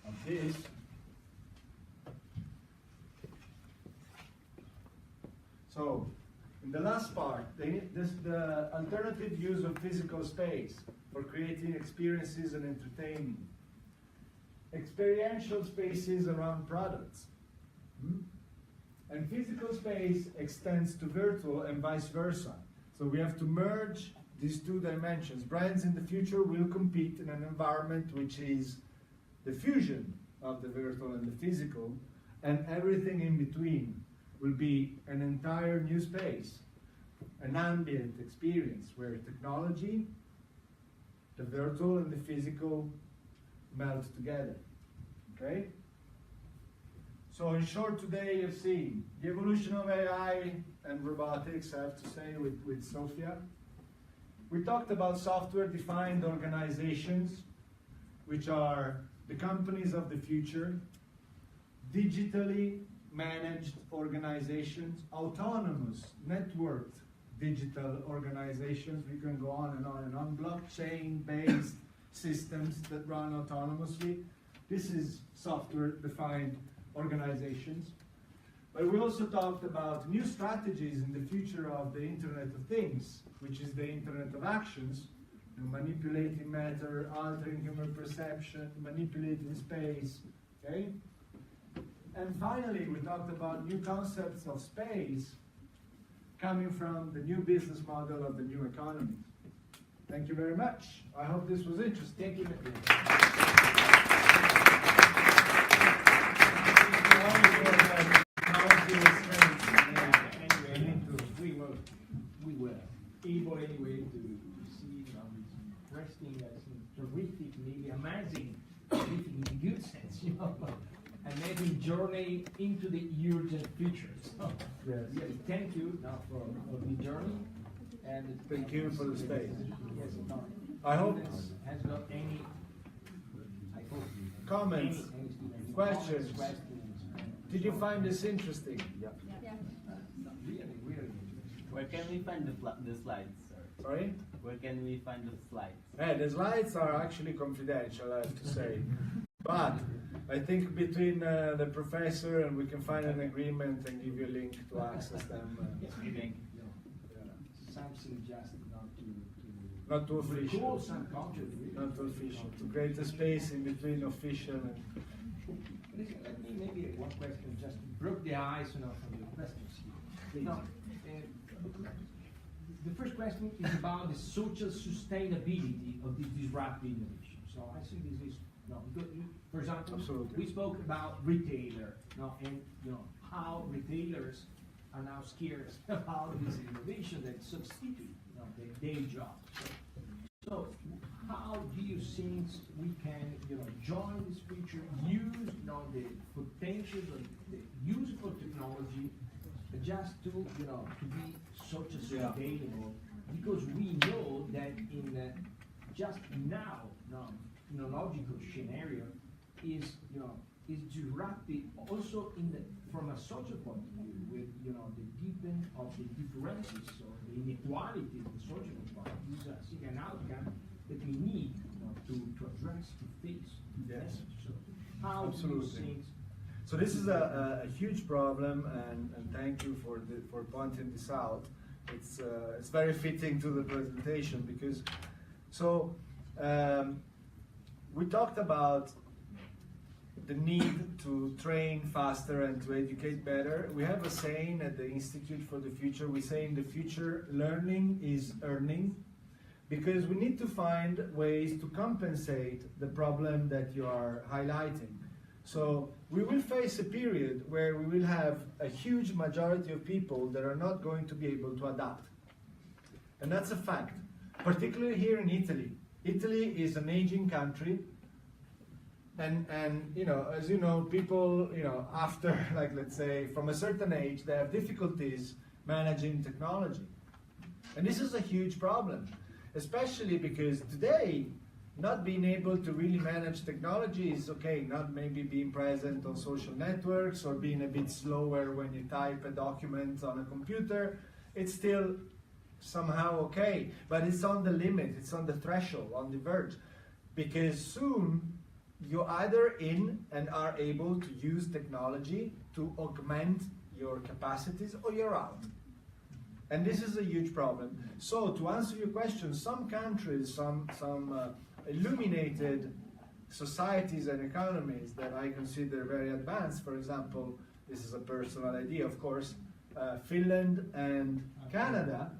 of this. So, in the last part, the alternative use of physical space for creating experiences and entertaining. Experiential spaces around products. And physical space extends to virtual and vice versa. So we have to merge these two dimensions. Brands in the future will compete in an environment which is the fusion of the virtual and the physical, and everything in between will be an entire new space, an ambient experience where technology, the virtual and the physical melt together. Okay? So in short, today you've seen the evolution of AI and robotics, I have to say, with Sophia. We talked about software-defined organizations, which are the companies of the future, digitally managed organizations, autonomous, networked digital organizations. We can go on and on and on. Blockchain-based systems that run autonomously. This is software-defined organizations. But we also talked about new strategies in the future of the Internet of Things, which is the Internet of Actions, manipulating matter, altering human perception, manipulating space, okay? And finally, we talked about new concepts of space coming from the new business model of the new economy. Thank you very much. I hope this was interesting. Thank you. We were able anyway to see this interesting, terrific, maybe amazing, terrific in the good sense, amazing journey into the urgent future. So, yes. Really, thank you now for the journey. And thank you for the space. Yes, no. I hope has got any comments, questions. Did you find this interesting? Yeah. Really. Where can we find the slides, sir? Sorry? Where can we find the slides? The slides are actually confidential, I have to say. But I think between the professor and we can find an agreement and give you a link to access them. Yes, we think. Something just not too official. Not too official. To create a space in between official and. Let me maybe one question just broke the ice from the questions here. Now, the first question is about the social sustainability of this disruptive innovation. So I think this is for example, absolutely. We spoke about retailer, and how retailers are now scared about this innovation that substitute their day job. So how do you think we can join this future, use the potential of the useful technology just to be such a sustainable, because we know that in just now technological scenario is disruptive also from a social point of view, with the deepening of the differences or the inequality in the social environment. This is I think an outcome that we need to address, to face. Yes. So how absolutely. do you think? So this is a huge problem, and thank you for pointing this out. It's very fitting to the presentation because we talked about the need to train faster and to educate better. We have a saying at the Institute for the Future. We say in the future, learning is earning, because we need to find ways to compensate the problem that you are highlighting. So we will face a period where we will have a huge majority of people that are not going to be able to adapt. And that's a fact, particularly here in Italy. Italy is an aging country. And as you know, people, after, like, let's say, from a certain age, they have difficulties managing technology. And this is a huge problem, especially because today, not being able to really manage technology is okay, not maybe being present on social networks or being a bit slower when you type a document on a computer. It's still somehow okay, but it's on the limit, it's on the threshold, on the verge, because soon you're either in and are able to use technology to augment your capacities, or you're out. And this is a huge problem. So to answer your question, some countries, some illuminated societies and economies that I consider very advanced, for example, this is a personal idea, of course, Finland and Canada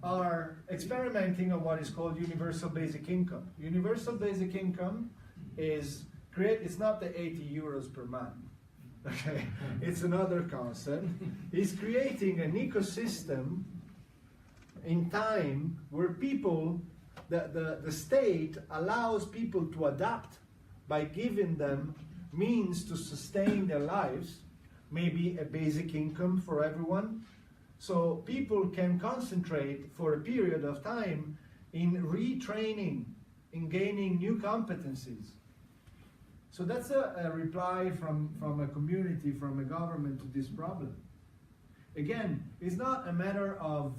are experimenting on what is called universal basic income. Universal basic income is it's not the 80 euros per month. Okay, it's another concept. It's creating an ecosystem in time where people, the state allows people to adapt by giving them means to sustain their lives, maybe a basic income for everyone. So people can concentrate for a period of time in retraining, in gaining new competencies. So that's a reply from a community, from a government to this problem. Again, it's not a matter of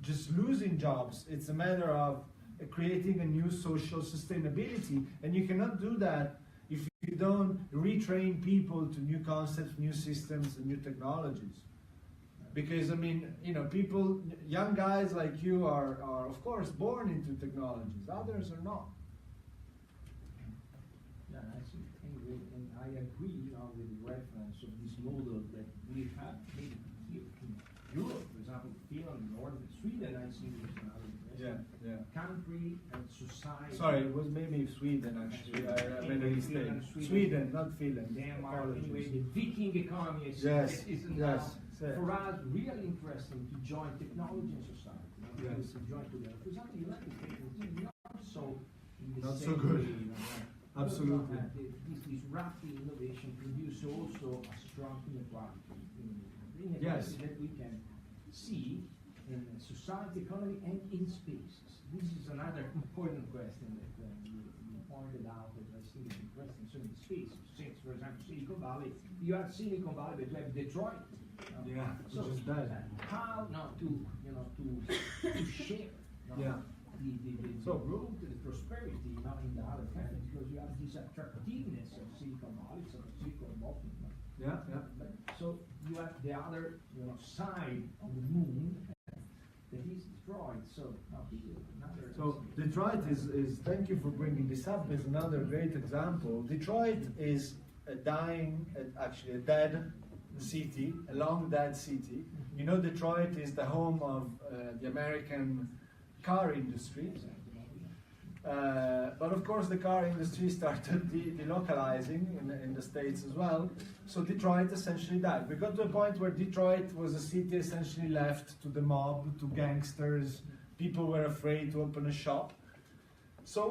just losing jobs, it's a matter of creating a new social sustainability, and you cannot do that if you don't retrain people to new concepts, new systems, and new technologies. Because, I mean, you know, people, young guys like you are of course born into technologies, others are not. Yeah, and I agree with the reference of this model that we have maybe here in Europe, for example, Finland, Northern Sweden. I think is another country and society. Sorry, it was maybe Sweden actually. I made a mistake. Sweden, not Finland. Denmark, anyway, the Viking economy is for us really interesting to join technology and society. To join together. For example, you like to take not so in the not same so good. way. Absolutely. This rapid innovation produces also a strong inequality. Yes. That we can see in society, economy, and in spaces. This is another important question that you pointed out that I think is interesting. So in space, since for example Silicon Valley, you have Silicon Valley, but you have Detroit. Yeah, so which is bad. how now to share the road to the prosperity in the other countries, because you have this attractiveness of Silicon Valley, so Silicon Valley. But so you have the other side of the moon that is destroyed. So Detroit is thank you for bringing this up, is another great example. Detroit is a dead city, a long dead city. You know, Detroit is the home of the American car industry. But of course the car industry started delocalizing in the States as well. So Detroit essentially died. We got to a point where Detroit was a city essentially left to the mob, to gangsters. People were afraid to open a shop. So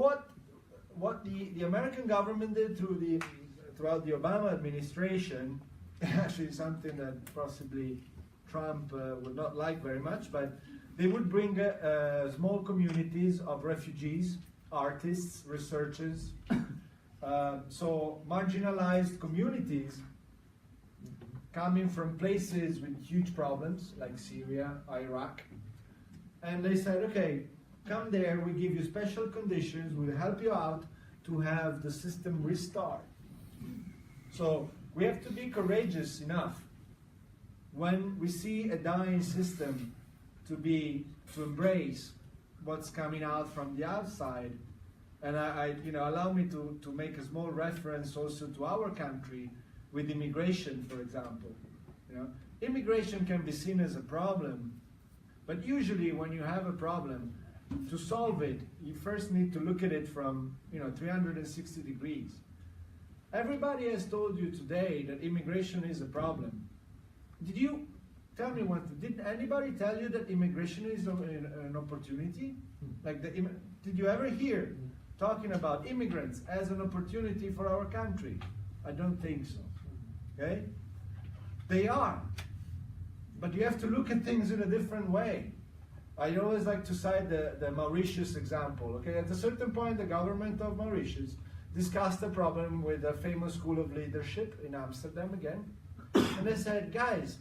what the American government did throughout the Obama administration, actually something that possibly Trump would not like very much, but they would bring small communities of refugees, artists, researchers, so marginalized communities coming from places with huge problems like Syria, Iraq. And they said, okay, come there, we give you special conditions, we'll help you out to have the system restart. So we have to be courageous enough when we see a dying system to embrace what's coming out from the outside. And allow me to make a small reference also to our country with immigration, for example. Immigration can be seen as a problem, but usually when you have a problem, to solve it, you first need to look at it from 360 degrees. Everybody has told you today that immigration is a problem. Did you tell me one thing? Did anybody tell you that immigration is an opportunity? Did you ever hear talking about immigrants as an opportunity for our country? I don't think so. Okay? They are. But you have to look at things in a different way. I always like to cite the Mauritius example. Okay? At a certain point, the government of Mauritius discussed a problem with a famous school of leadership in Amsterdam again. And they said, guys,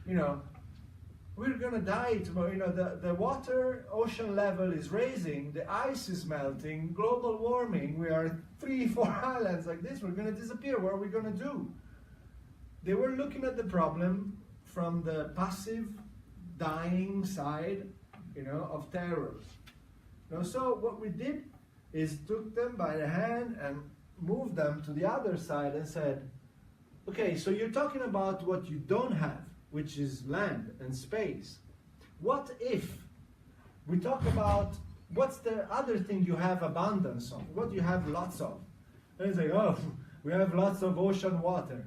we we're gonna die tomorrow. You know, the water ocean level is raising, the ice is melting, global warming. We are 3-4 islands like this. We're gonna disappear. What are we gonna do? They were looking at the problem from the passive, dying side, you know, of terror. You know, so what we did is took them by the hand and moved them to the other side and said, okay, so you're talking about what you don't have, which is land and space. What if we talk about what's the other thing you have abundance of, what you have lots of? And it's like, oh, we have lots of ocean water.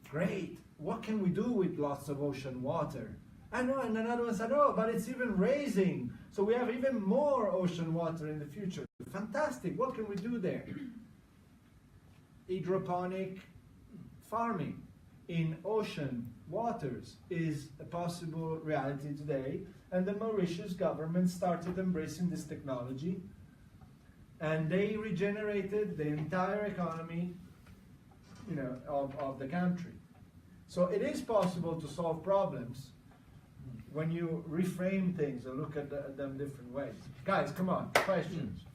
Great, what can we do with lots of ocean water? I know, and another one said, oh, but it's even raising, so we have even more ocean water in the future. Fantastic, what can we do there? Hydroponic farming in ocean waters is a possible reality today, and the Mauritius government started embracing this technology, and they regenerated the entire economy, you know, of the country. So it is possible to solve problems when you reframe things or look at them different ways. Guys, come on, questions.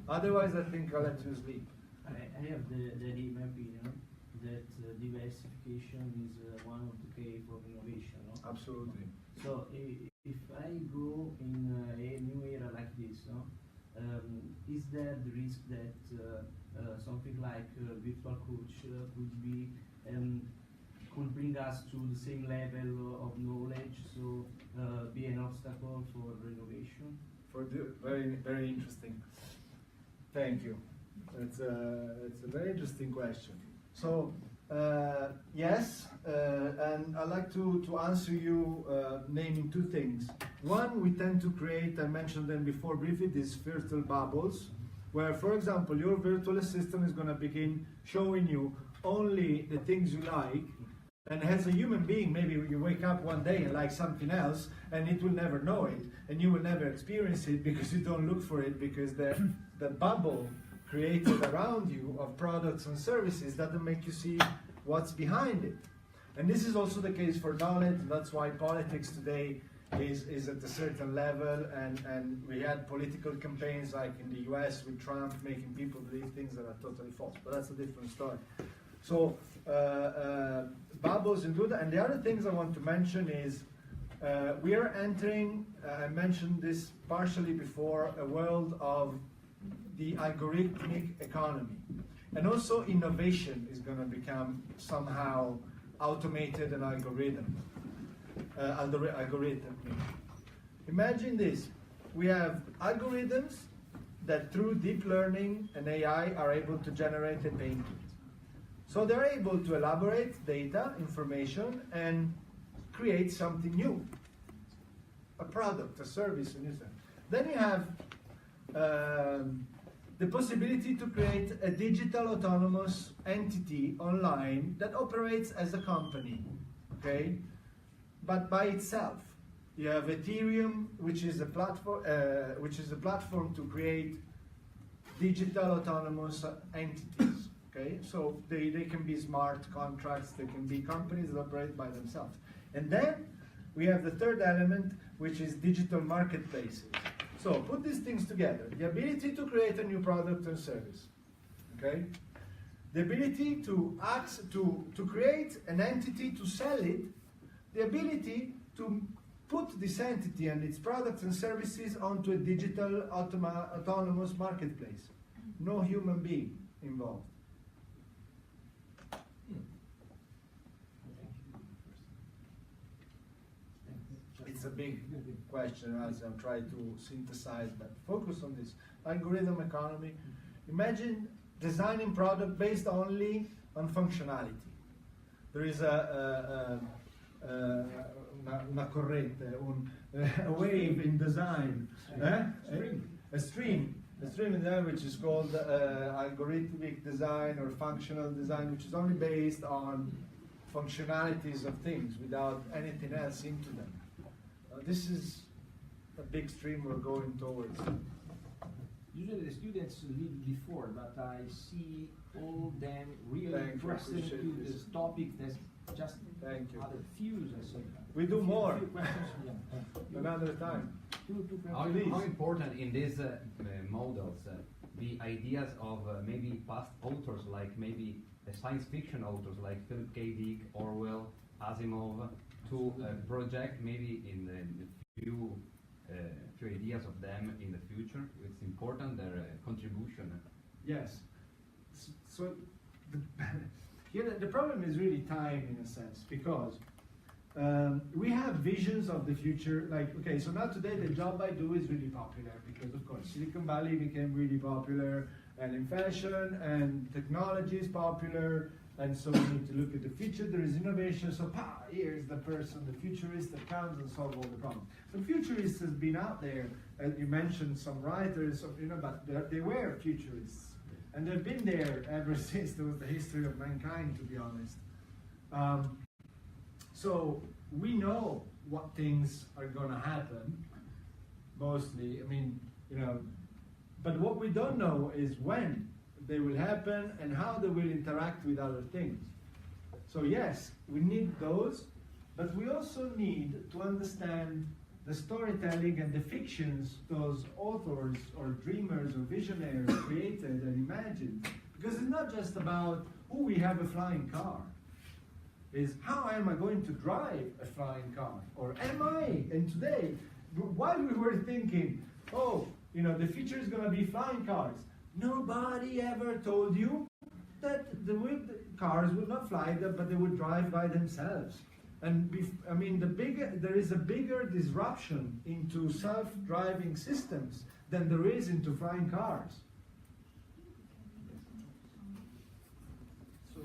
Otherwise, I think I'll let you sleep. I have in my opinion, that diversification is one of the key for innovation. No? Absolutely. So if I go in a new era like this, no? Is there the risk that something like virtual coach could bring us to the same level of knowledge, so be an obstacle for innovation? Very, very interesting. Thank you. It's a very interesting question. So yes, and I'd like to answer you naming two things. One, we tend to create, I mentioned them before briefly, these virtual bubbles, where, for example, your virtual assistant is going to begin showing you only the things you like. And as a human being, maybe you wake up one day and like something else, and it will never know it, and you will never experience it because you don't look for it, because the bubble created around you of products and services doesn't make you see what's behind it. And this is also the case for knowledge, and that's why politics today is at a certain level, and we had political campaigns like in the US with Trump making people believe things that are totally false, but that's a different story. So bubbles include, and the other things I want to mention is we are entering, I mentioned this partially before, a world of the algorithmic economy. And also innovation is going to become somehow automated and algorithmic. Imagine this, we have algorithms that through deep learning and AI are able to generate a painting. So they're able to elaborate data, information, and create something new. A product, a service, a new thing. Then you have the possibility to create a digital autonomous entity online that operates as a company, okay? But by itself. You have Ethereum, which is a platform to create digital autonomous entities. Okay, so they can be smart contracts, they can be companies that operate by themselves. And then we have the third element, which is digital marketplaces. So put these things together. The ability to create a new product or service. Okay? The ability to create an entity to sell it. The ability to put this entity and its products and services onto a digital autonomous marketplace. No human being involved. It's a big question as I'm trying to synthesize, but focus on this. Algorithm economy. Imagine designing product based only on functionality. There is a corrente, a wave in design, a stream in design which is called algorithmic design or functional design, which is only based on functionalities of things without anything else into them. This is a big stream we're going towards. Usually the students leave before, but I see all them really interested in this topic. That's just Thank you. other fuse, I say. We do more. Another time. How important in these models the ideas of maybe past authors, like maybe science fiction authors like Philip K. Dick, Orwell, Asimov, to project maybe in the few ideas of them in the future? It's important, their contribution. Yes. So the problem is really time in a sense, because we have visions of the future. Like, okay, so now today the job I do is really popular because, of course, Silicon Valley became really popular, and in fashion and technology is popular, and so we need to look at the future. There is innovation, so here's the person, the futurist that comes and solves all the problems. But futurists has been out there, and you mentioned some writers, but they were futurists, and they've been there ever since there was the history of mankind, to be honest. So we know what things are going to happen, mostly. I mean, but what we don't know is when they will happen and how they will interact with other things. So yes, we need those, but we also need to understand the storytelling and the fictions those authors or dreamers or visionaries created and imagined. Because it's not just about, oh, we have a flying car. Is how am I going to drive a flying car? Or am I? And today, while we were thinking, oh, the future is going to be flying cars, nobody ever told you that cars would not fly, but they would drive by themselves. And there is a bigger disruption into self-driving systems than there is into flying cars. So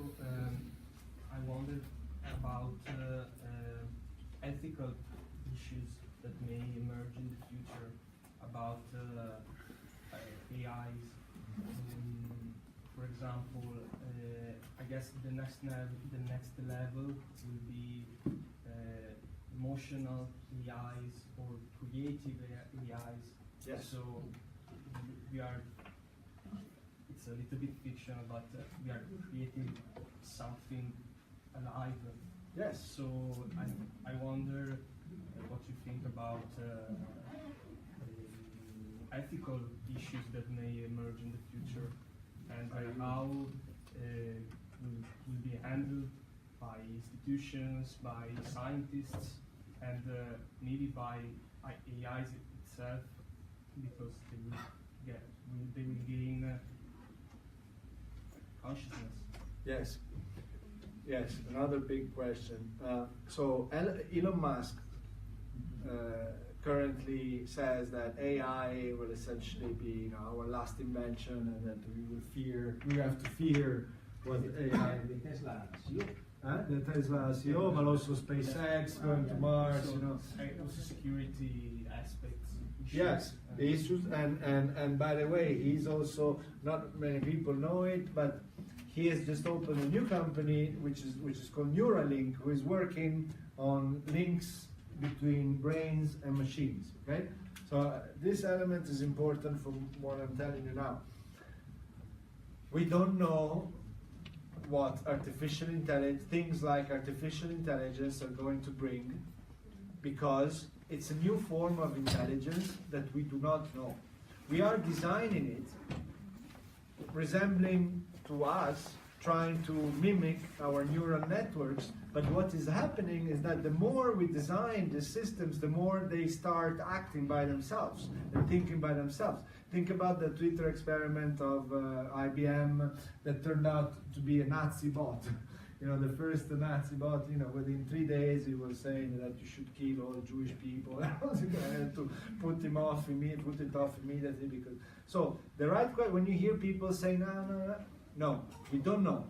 I wondered about ethical issues that may emerge in the future about AIs. For example, I guess the next level will be emotional AIs or creative AIs. Yes. So it's a little bit fictional, but we are creating something alive. Yes. So I wonder what you think about ethical issues that may emerge in the future, and how will be handled by institutions, by scientists, and maybe by AIs itself, because they will gain consciousness. Yes. Yes, another big question. So Elon Musk currently says that AI will essentially be our last invention, and that we have to fear what AI. The Tesla CEO. The Tesla CEO, but also SpaceX going to Mars. Also security aspects. Yes, the issues, and by the way, he's also, not many people know it, but he has just opened a new company which is called Neuralink, who is working on links between brains and machines. Okay, so this element is important from what I'm telling you now. We don't know what things like artificial intelligence are going to bring, because it's a new form of intelligence that we do not know. We are designing it, resembling to us, trying to mimic our neural networks, but what is happening is that the more we design the systems, the more they start acting by themselves and thinking by themselves. Think about the Twitter experiment of IBM that turned out to be a Nazi bot. The first Nazi bot, within 3 days he was saying that you should kill all Jewish people. I had to put it off immediately, because. So the right question, when you hear people say no, we don't know.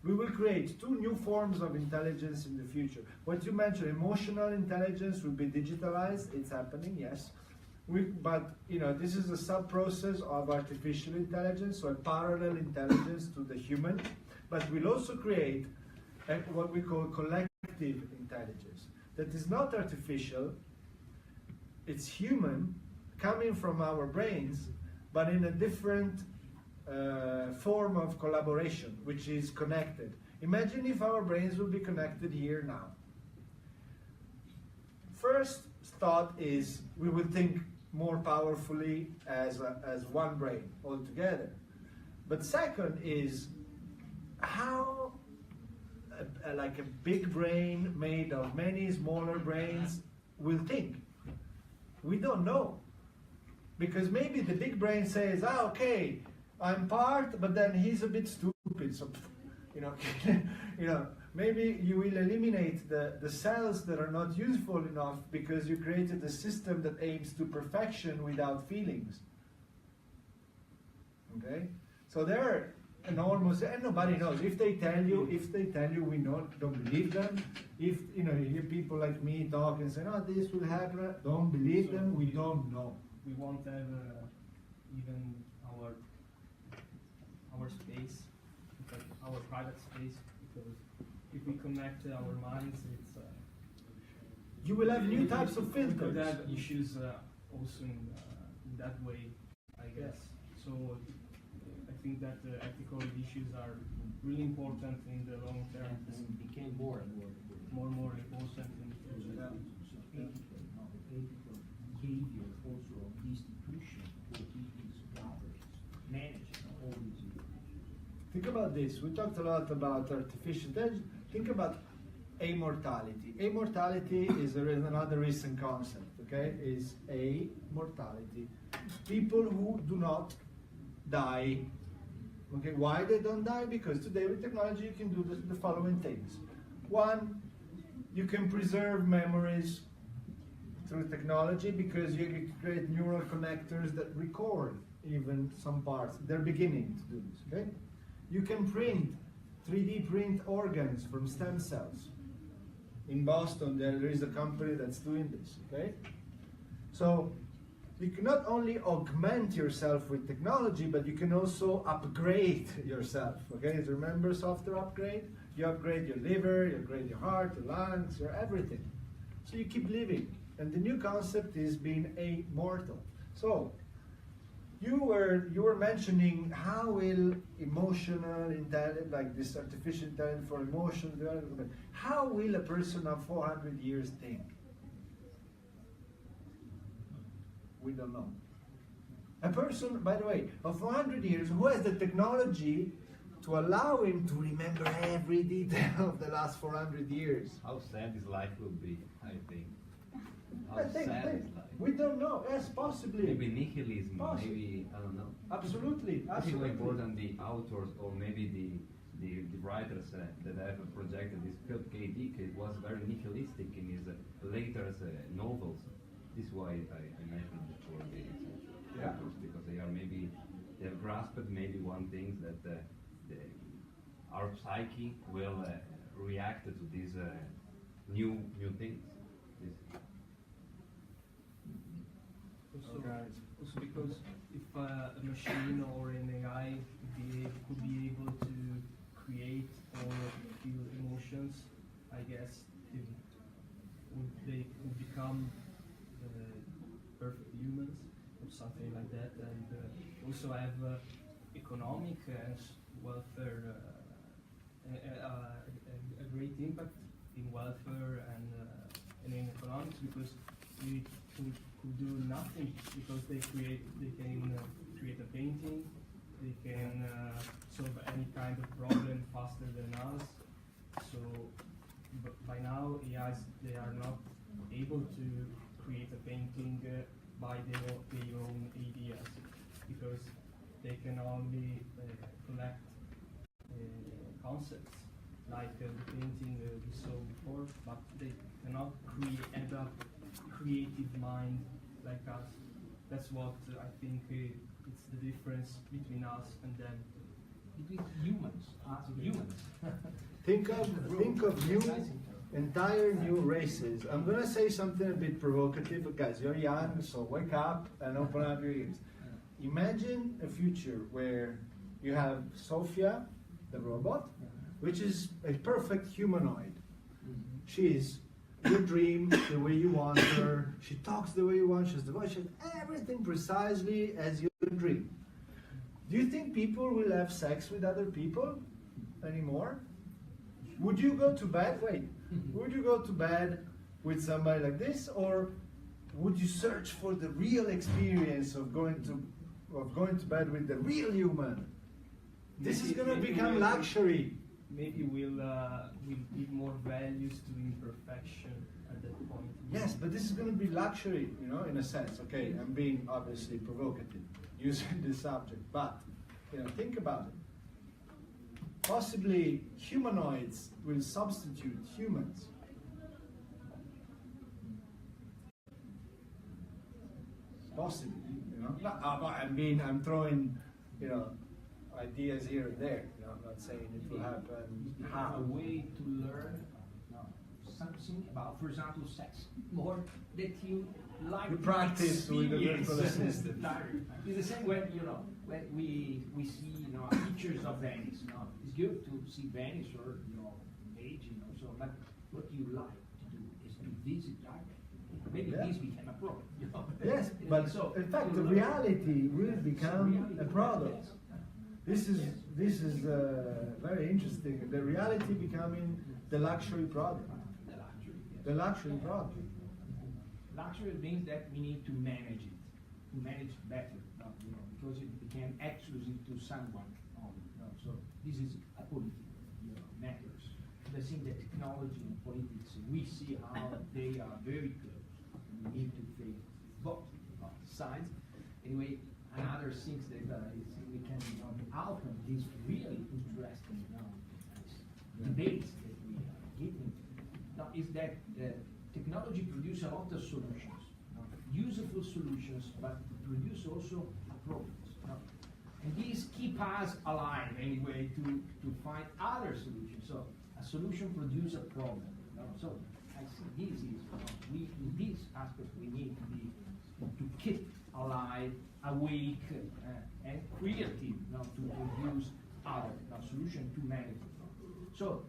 We will create 2 new forms of intelligence in the future. What you mentioned, emotional intelligence will be digitalized. It's happening, yes. But this is a sub-process of artificial intelligence, so a parallel intelligence to the human. But we'll also create what we call collective intelligence. That is not artificial, it's human, coming from our brains, but in a different form of collaboration, which is connected. Imagine if our brains would be connected here now. first thought is we will think more powerfully as one brain altogether. But second is how like a big brain made of many smaller brains will think. We don't know. Because maybe the big brain says, okay, I'm part, but then he's a bit stupid, so maybe you will eliminate the cells that are not useful enough because you created a system that aims to perfection without feelings. Okay? So they're enormous, and nobody knows. If they tell you, we don't believe them. If you hear people like me talk and say, "No, this will happen," don't believe them. We don't know. We won't have even our space, like our private space, because if we connect our minds, it's you will have new types of filters. We could have issues also in that way, I guess. So I think that ethical issues are really important in the long term. And became more and more important in the future. Ethical behavior also of the institution for its governance, managing all these issues. Think about this. We talked a lot about artificial intelligence. Think about amortality. Amortality is another recent concept. Okay, is amortality. People who do not die. Okay, why they don't die? Because today with technology you can do the following things. One, you can preserve memories through technology because you can create neural connectors that record even some parts. They're beginning to do this. Okay, you can 3D print organs from stem cells. In Boston, there is a company that's doing this. Okay, so you can not only augment yourself with technology, but you can also upgrade yourself. Okay, so remember software upgrade? You upgrade your liver, you upgrade your heart, your lungs, your everything. So you keep living. And the new concept is being immortal. So you were mentioning how will emotional intelligence, like this artificial intelligence for emotional development, how will a person of 400 years think? We don't know. A person, by the way, of 400 years who has the technology to allow him to remember every detail of the last 400 years. How sad his life will be, I think. How I think sad his life. we don't know. Yes, possibly. Maybe nihilism, Possibly. maybe, I don't know. Absolutely, I think absolutely. it's important the authors or maybe the writers that have projected this Philip K. Dick, it was very nihilistic in his later novels. This is why I mentioned before the authors, because they have grasped maybe one thing that our psyche will react to these new things. Also because if a machine or an AI could be able to create or feel emotions, I guess they would become perfect humans or something like that, and also have economic and welfare, a great impact in welfare and in economics, because we could do nothing, because they can create a painting, they can solve any kind of problem faster than us. So but by now AIs, they are not able to create a painting by their own ideas, because they can only collect concepts like the painting we saw before, but they cannot create a creative mind like us. That's what I think it's the difference between us and them. Between humans, humans. Think of new, entire new races. I'm gonna say something a bit provocative, but guys, you're young, so wake up and open up your ears. Imagine a future where you have Sophia, the robot, which is a perfect humanoid. She is your dream, the way you want her. She talks the way you want. She has the voice. She has everything precisely as you dream. Do you think people will have sex with other people anymore? Would you go to bed? Wait. Would you go to bed with somebody like this, or would you search for the real experience of going to bed with the real human? This is going to become luxury. Maybe we'll give more values to imperfection at that point. Yes, but this is going to be luxury, you know, in a sense. Okay, I'm being obviously provocative using this subject, but you know, think about it. Possibly humanoids will substitute humans. Possibly, you know. I'm throwing, you know, ideas here and there. You know, I'm not saying it will happen. How a way to learn something about, for example, sex, more that you like. You practice with the virtual assistant. It's the same when when we see pictures of Venice. It's good to see Venice or Beijing or so, but what you like to do is to visit directly. Maybe this became a problem. Yes, but so, in fact, the reality will become a product. This is very interesting. The reality becoming the luxury product. The luxury product. Luxury means that we need to manage it, to manage better, because it became exclusive to someone only. So this is a political matters. I think that technology and politics, we see how they are very close. We need to face both sides. Anyway, another thing that we can out of these really interesting debates that we are getting is that technology produces a lot of solutions, useful solutions, but produce also problems. And these keep us alive anyway to find other solutions. So a solution produces a problem. So I think this is in this aspect we need to keep alive, awake, and creative to produce other solution to manage it. So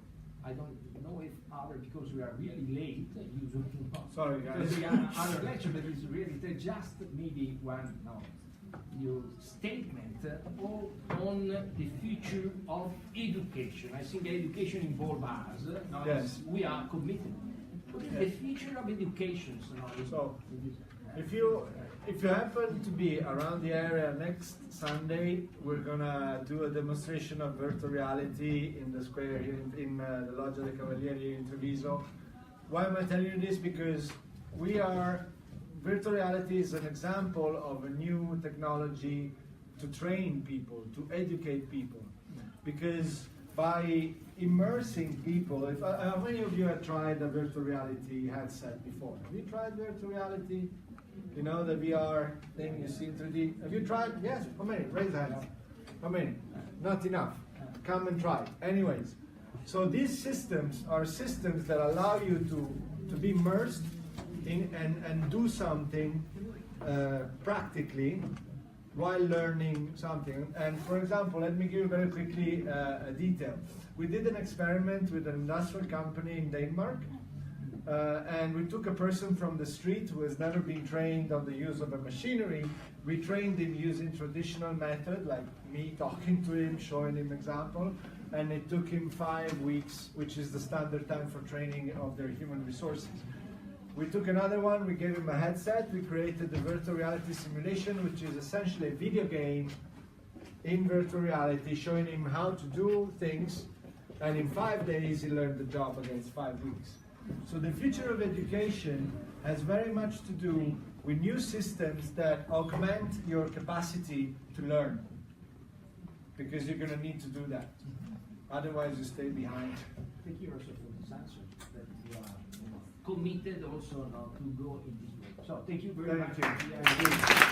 I don't know if other, because we are really late, usually sorry guys, because we have other lecture, but it's really just maybe one your statement on the future of education. I think education involves us. Yes. We are committed. What is the future of education? So, if you happen to be around the area next Sunday, we're gonna do a demonstration of virtual reality in the square here in the Loggia dei Cavalieri in Treviso. Why am I telling you this? Because virtual reality is an example of a new technology to train people, to educate people. Because by immersing people, how many of you have tried a virtual reality headset before? Have you tried virtual reality? You know, the VR thing you see in 3D. Have you tried? Yes. How many? Raise your hands. How many? Not enough. Come and try. Anyways, so these systems are systems that allow you to be immersed in and do something practically while learning something. And for example, let me give you very quickly a detail. We did an experiment with an industrial company in Denmark. And we took a person from the street who has never been trained on the use of a machinery. We trained him using traditional method, like me talking to him, showing him example, and it took him 5 weeks, which is the standard time for training of their human resources. We took another one, we gave him a headset, we created the virtual reality simulation, which is essentially a video game in virtual reality, showing him how to do things, and in 5 days he learned the job against 5 weeks. So the future of education has very much to do with new systems that augment your capacity to learn. Because you're going to need to do that. Otherwise you stay behind. Thank you also for this answer, that you are committed also to go in this way. So thank you very much. Thank you.